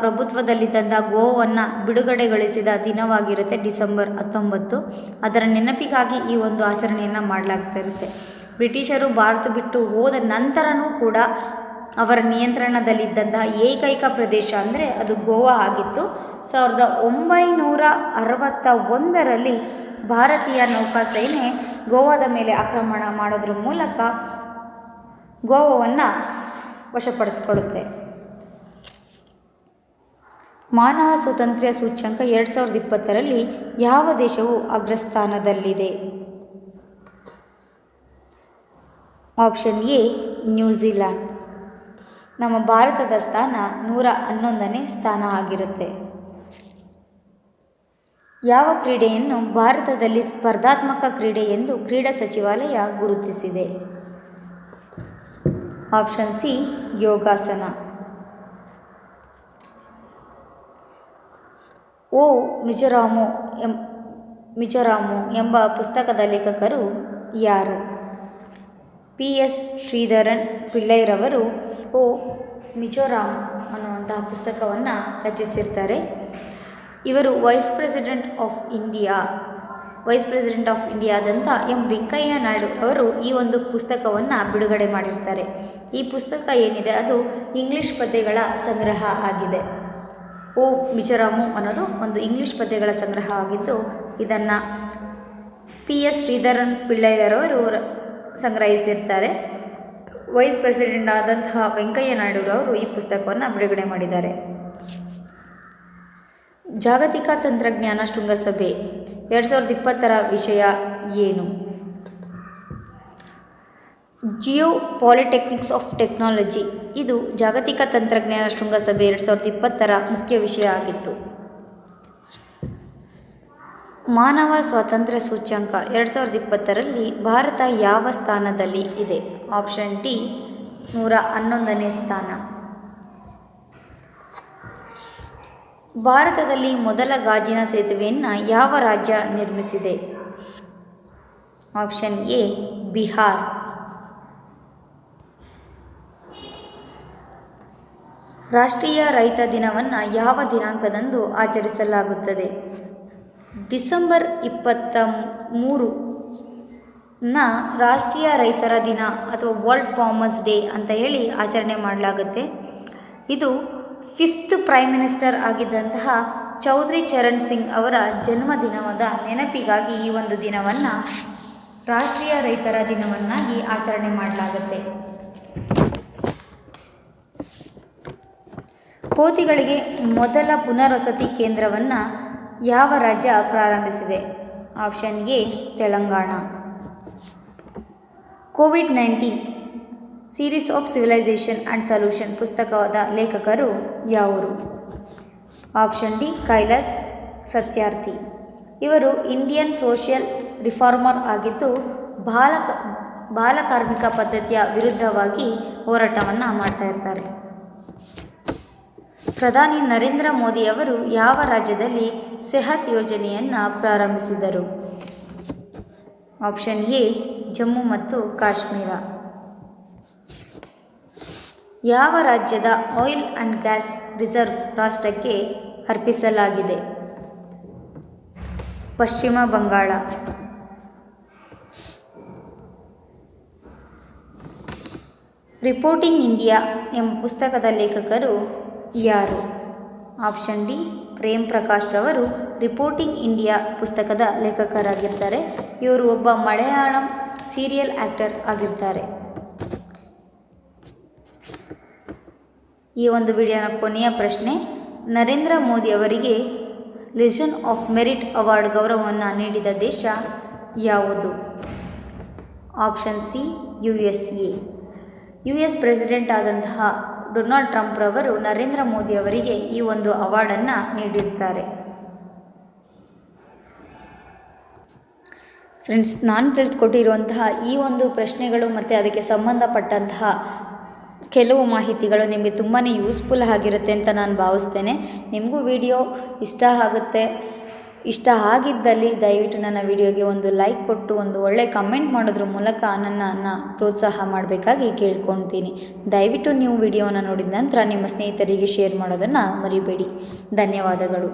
Speaker 1: ಪ್ರಭುತ್ವದಲ್ಲಿದ್ದಂತಹ ಗೋವಾವನ್ನು ಬಿಡುಗಡೆಗೊಳಿಸಿದ ದಿನವಾಗಿರುತ್ತೆ ಡಿಸೆಂಬರ್ 19. ಅದರ ನೆನಪಿಗಾಗಿ ಈ ಒಂದು ಆಚರಣೆಯನ್ನು ಮಾಡಲಾಗ್ತಾ ಇರುತ್ತೆ. ಬ್ರಿಟಿಷರು ಭಾರತ ಬಿಟ್ಟು ಹೋದ ನಂತರನೂ ಕೂಡ ಅವರ ನಿಯಂತ್ರಣದಲ್ಲಿದ್ದಂತಹ ಏಕೈಕ ಪ್ರದೇಶ ಅಂದರೆ ಅದು ಗೋವಾ ಆಗಿತ್ತು. 1961ರಲ್ಲಿ ಭಾರತೀಯ ನೌಕಾಸೇನೆ ಗೋವಾದ ಮೇಲೆ ಆಕ್ರಮಣ ಮಾಡೋದ್ರ ಮೂಲಕ ಗೋವಾವನ್ನು ವಶಪಡಿಸಿಕೊಳ್ಳುತ್ತೆ. ಮಾನವ ಸ್ವಾತಂತ್ರ್ಯ ಸೂಚ್ಯಂಕ 2020ರಲ್ಲಿ ಯಾವ ದೇಶವು ಅಗ್ರಸ್ಥಾನದಲ್ಲಿದೆ? Option A New Zealand. ನಮ್ಮ ಭಾರತದ ಸ್ಥಾನ 111ನೇ ಸ್ಥಾನ ಆಗಿರುತ್ತೆ. ಯಾವ ಕ್ರೀಡೆಯನ್ನು ಭಾರತದಲ್ಲಿ ಸ್ಪರ್ಧಾತ್ಮಕ ಕ್ರೀಡೆ ಎಂದು ಕ್ರೀಡಾ ಸಚಿವಾಲಯ ಗುರುತಿಸಿದೆ? ಆಪ್ಷನ್ ಸಿ ಯೋಗಾಸನ. ಓ ಮಿಜೋರಾಮೊ ಎಂಬ ಪುಸ್ತಕದ ಲೇಖಕರು ಯಾರು? PS ಶ್ರೀಧರನ್ ಪಿಳ್ಳೈರವರು ಓ ಮಿಜೋರಾಮ್ ಅನ್ನುವಂತಹ ಪುಸ್ತಕವನ್ನು ರಚಿಸಿರ್ತಾರೆ. ಇವರು ವೈಸ್ ಪ್ರೆಸಿಡೆಂಟ್ ಆಫ್ ಇಂಡಿಯಾದಂಥ ವೆಂಕಯ್ಯ ನಾಯ್ಡು ಅವರು ಈ ಒಂದು ಪುಸ್ತಕವನ್ನು ಬಿಡುಗಡೆ ಮಾಡಿರ್ತಾರೆ. ಈ ಪುಸ್ತಕ ಏನಿದೆ ಅದು ಇಂಗ್ಲಿಷ್ ಪದ್ಯಗಳ ಸಂಗ್ರಹ ಆಗಿದೆ. ಓ ಮಿಜೋರಾಮು ಅನ್ನೋದು ಒಂದು ಇಂಗ್ಲಿಷ್ ಪದ್ಯಗಳ ಸಂಗ್ರಹ ಆಗಿದ್ದು ಇದನ್ನು PS ಶ್ರೀಧರನ್ ಪಿಳ್ಳೈರವರು ಸಂಗ್ರಹಿಸಿರ್ತಾರೆ. ವೈಸ್ ಪ್ರೆಸಿಡೆಂಟ್ ಆದಂತಹ ವೆಂಕಯ್ಯ ನಾಯ್ಡುರವರು ಈ ಪುಸ್ತಕವನ್ನು ಬಿಡುಗಡೆ ಮಾಡಿದ್ದಾರೆ. ಜಾಗತಿಕ ತಂತ್ರಜ್ಞಾನ ಶೃಂಗಸಭೆ 2020ರ ವಿಷಯ ಏನು? ಜಿಯೋ ಪಾಲಿಟೆಕ್ನಿಕ್ಸ್ ಆಫ್ ಟೆಕ್ನಾಲಜಿ ಇದು ಜಾಗತಿಕ ತಂತ್ರಜ್ಞಾನ ಶೃಂಗಸಭೆ 2020ರ ಮುಖ್ಯ ವಿಷಯ ಆಗಿತ್ತು. ಮಾನವ ಸ್ವಾತಂತ್ರ್ಯ ಸೂಚ್ಯಂಕ 2020ರಲ್ಲಿ ಭಾರತ ಯಾವ ಸ್ಥಾನದಲ್ಲಿ ಇದೆ? ಆಪ್ಷನ್ ಡಿ 111ನೇ ಸ್ಥಾನ. ಭಾರತದಲ್ಲಿ ಮೊದಲ ಗಾಜಿನ ಸೇತುವೆಯನ್ನು ಯಾವ ರಾಜ್ಯ ನಿರ್ಮಿಸಿದೆ? Option A Bihar. ರಾಷ್ಟ್ರೀಯ ರೈತ ದಿನವನ್ನು ಯಾವ ದಿನಾಂಕದಂದು ಆಚರಿಸಲಾಗುತ್ತದೆ? ಡಿಸೆಂಬರ್ 23ನ ರಾಷ್ಟ್ರೀಯ ರೈತರ ದಿನ ಅಥವಾ ವರ್ಲ್ಡ್ ಫಾರ್ಮರ್ಸ್ ಡೇ ಅಂತ ಹೇಳಿ ಆಚರಣೆ ಮಾಡಲಾಗುತ್ತೆ. ಇದು 5th ಪ್ರೈಮ್ ಮಿನಿಸ್ಟರ್ ಆಗಿದ್ದಂತಹ ಚೌಧರಿ ಚರಣ್ ಸಿಂಗ್ ಅವರ ಜನ್ಮದಿನವಾದ ನೆನಪಿಗಾಗಿ ಈ ಒಂದು ದಿನವನ್ನು ರಾಷ್ಟ್ರೀಯ ರೈತರ ದಿನವನ್ನಾಗಿ ಆಚರಣೆ ಮಾಡಲಾಗುತ್ತೆ. ಕೋತಿಗಳಿಗೆ ಮೊದಲ ಪುನರ್ವಸತಿ ಕೇಂದ್ರವನ್ನು ಯಾವ ರಾಜ್ಯ ಪ್ರಾರಂಭಿಸಿದೆ? Option A Telangana. COVID-19 series of civilisation and solution ಪುಸ್ತಕದ ಲೇಖಕರು ಯಾವರು? Option D Kailash Satyarthi. ಇವರು ಇಂಡಿಯನ್ ಸೋಷಿಯಲ್ ರಿಫಾರ್ಮರ್ ಆಗಿದ್ದು ಬಾಲಕಾರ್ಮಿಕ ಪದ್ಧತಿಯ ವಿರುದ್ಧವಾಗಿ ಹೋರಾಟವನ್ನು ಮಾಡ್ತಾ ಇರ್ತಾರೆ. ಪ್ರಧಾನಿ ನರೇಂದ್ರ ಮೋದಿಯವರು ಯಾವ ರಾಜ್ಯದಲ್ಲಿ ಸೆಹತ್ ಯೋಜನೆಯನ್ನು ಪ್ರಾರಂಭಿಸಿದರು? ಆಪ್ಷನ್ ಎ ಜಮ್ಮು ಮತ್ತು ಕಾಶ್ಮೀರ. ಯಾವ ರಾಜ್ಯದ ಆಯಿಲ್ ಆ್ಯಂಡ್ ಗ್ಯಾಸ್ ರಿಸರ್ವ್ಸ್ ರಾಷ್ಟ್ರಕ್ಕೆ ಅರ್ಪಿಸಲಾಗಿದೆ? ಪಶ್ಚಿಮ ಬಂಗಾಳ. ರಿಪೋರ್ಟಿಂಗ್ ಇಂಡಿಯಾ ಎಂಬ ಪುಸ್ತಕದ ಲೇಖಕರು ಯಾರು? ಆಪ್ಷನ್ ಡಿ ಪ್ರೇಮ್ ಪ್ರಕಾಶ್ ರವರು ರಿಪೋರ್ಟಿಂಗ್ ಇಂಡಿಯಾ ಪುಸ್ತಕದ ಲೇಖಕರಾಗಿರ್ತಾರೆ. ಇವರು ಒಬ್ಬ ಮಲಯಾಳಂ ಸೀರಿಯಲ್ ಆ್ಯಕ್ಟರ್ ಆಗಿರ್ತಾರೆ. ಈ ಒಂದು ವಿಡಿಯೋನ ಕೊನೆಯ ಪ್ರಶ್ನೆ, ನರೇಂದ್ರ ಮೋದಿ ಅವರಿಗೆ ಲೆಜನ್ ಆಫ್ ಮೆರಿಟ್ ಅವಾರ್ಡ್ ಗೌರವವನ್ನು ನೀಡಿದ ದೇಶ ಯಾವುದು? Option C USA. US president ಆದಂತಹ ಡೊನಾಲ್ಡ್ ಟ್ರಂಪ್ ರವರು ನರೇಂದ್ರ ಮೋದಿ ಅವರಿಗೆ ಈ ಒಂದು ಅವಾರ್ಡನ್ನು ನೀಡಿರ್ತಾರೆ. ಫ್ರೆಂಡ್ಸ್, ನಾನು ತಿಳಿಸ್ಕೊಟ್ಟಿರುವಂತಹ ಈ ಒಂದು ಪ್ರಶ್ನೆಗಳು ಮತ್ತು ಅದಕ್ಕೆ ಸಂಬಂಧಪಟ್ಟಂತಹ ಕೆಲವು ಮಾಹಿತಿಗಳು ನಿಮಗೆ ತುಂಬಾ ಯೂಸ್ಫುಲ್ ಆಗಿರುತ್ತೆ ಅಂತ ನಾನು ಭಾವಿಸ್ತೇನೆ. ನಿಮಗೂ ವಿಡಿಯೋ ಇಷ್ಟ ಆಗಿದ್ದಲ್ಲಿ ದಯವಿಟ್ಟು ನನ್ನ ವಿಡಿಯೋಗೆ ಒಂದು ಲೈಕ್ ಕೊಟ್ಟು ಒಂದು ಒಳ್ಳೆ ಕಮೆಂಟ್ ಮಾಡೋದ್ರ ಮೂಲಕ ನನ್ನನ್ನು ಪ್ರೋತ್ಸಾಹ ಮಾಡಬೇಕಾಗಿ ಕೇಳ್ಕೊಳ್ತೀನಿ. ದಯವಿಟ್ಟು ನೀವು ವಿಡಿಯೋನ ನೋಡಿದ ನಂತರ ನಿಮ್ಮ ಸ್ನೇಹಿತರಿಗೆ ಶೇರ್ ಮಾಡೋದನ್ನು ಮರಿಬೇಡಿ. ಧನ್ಯವಾದಗಳು.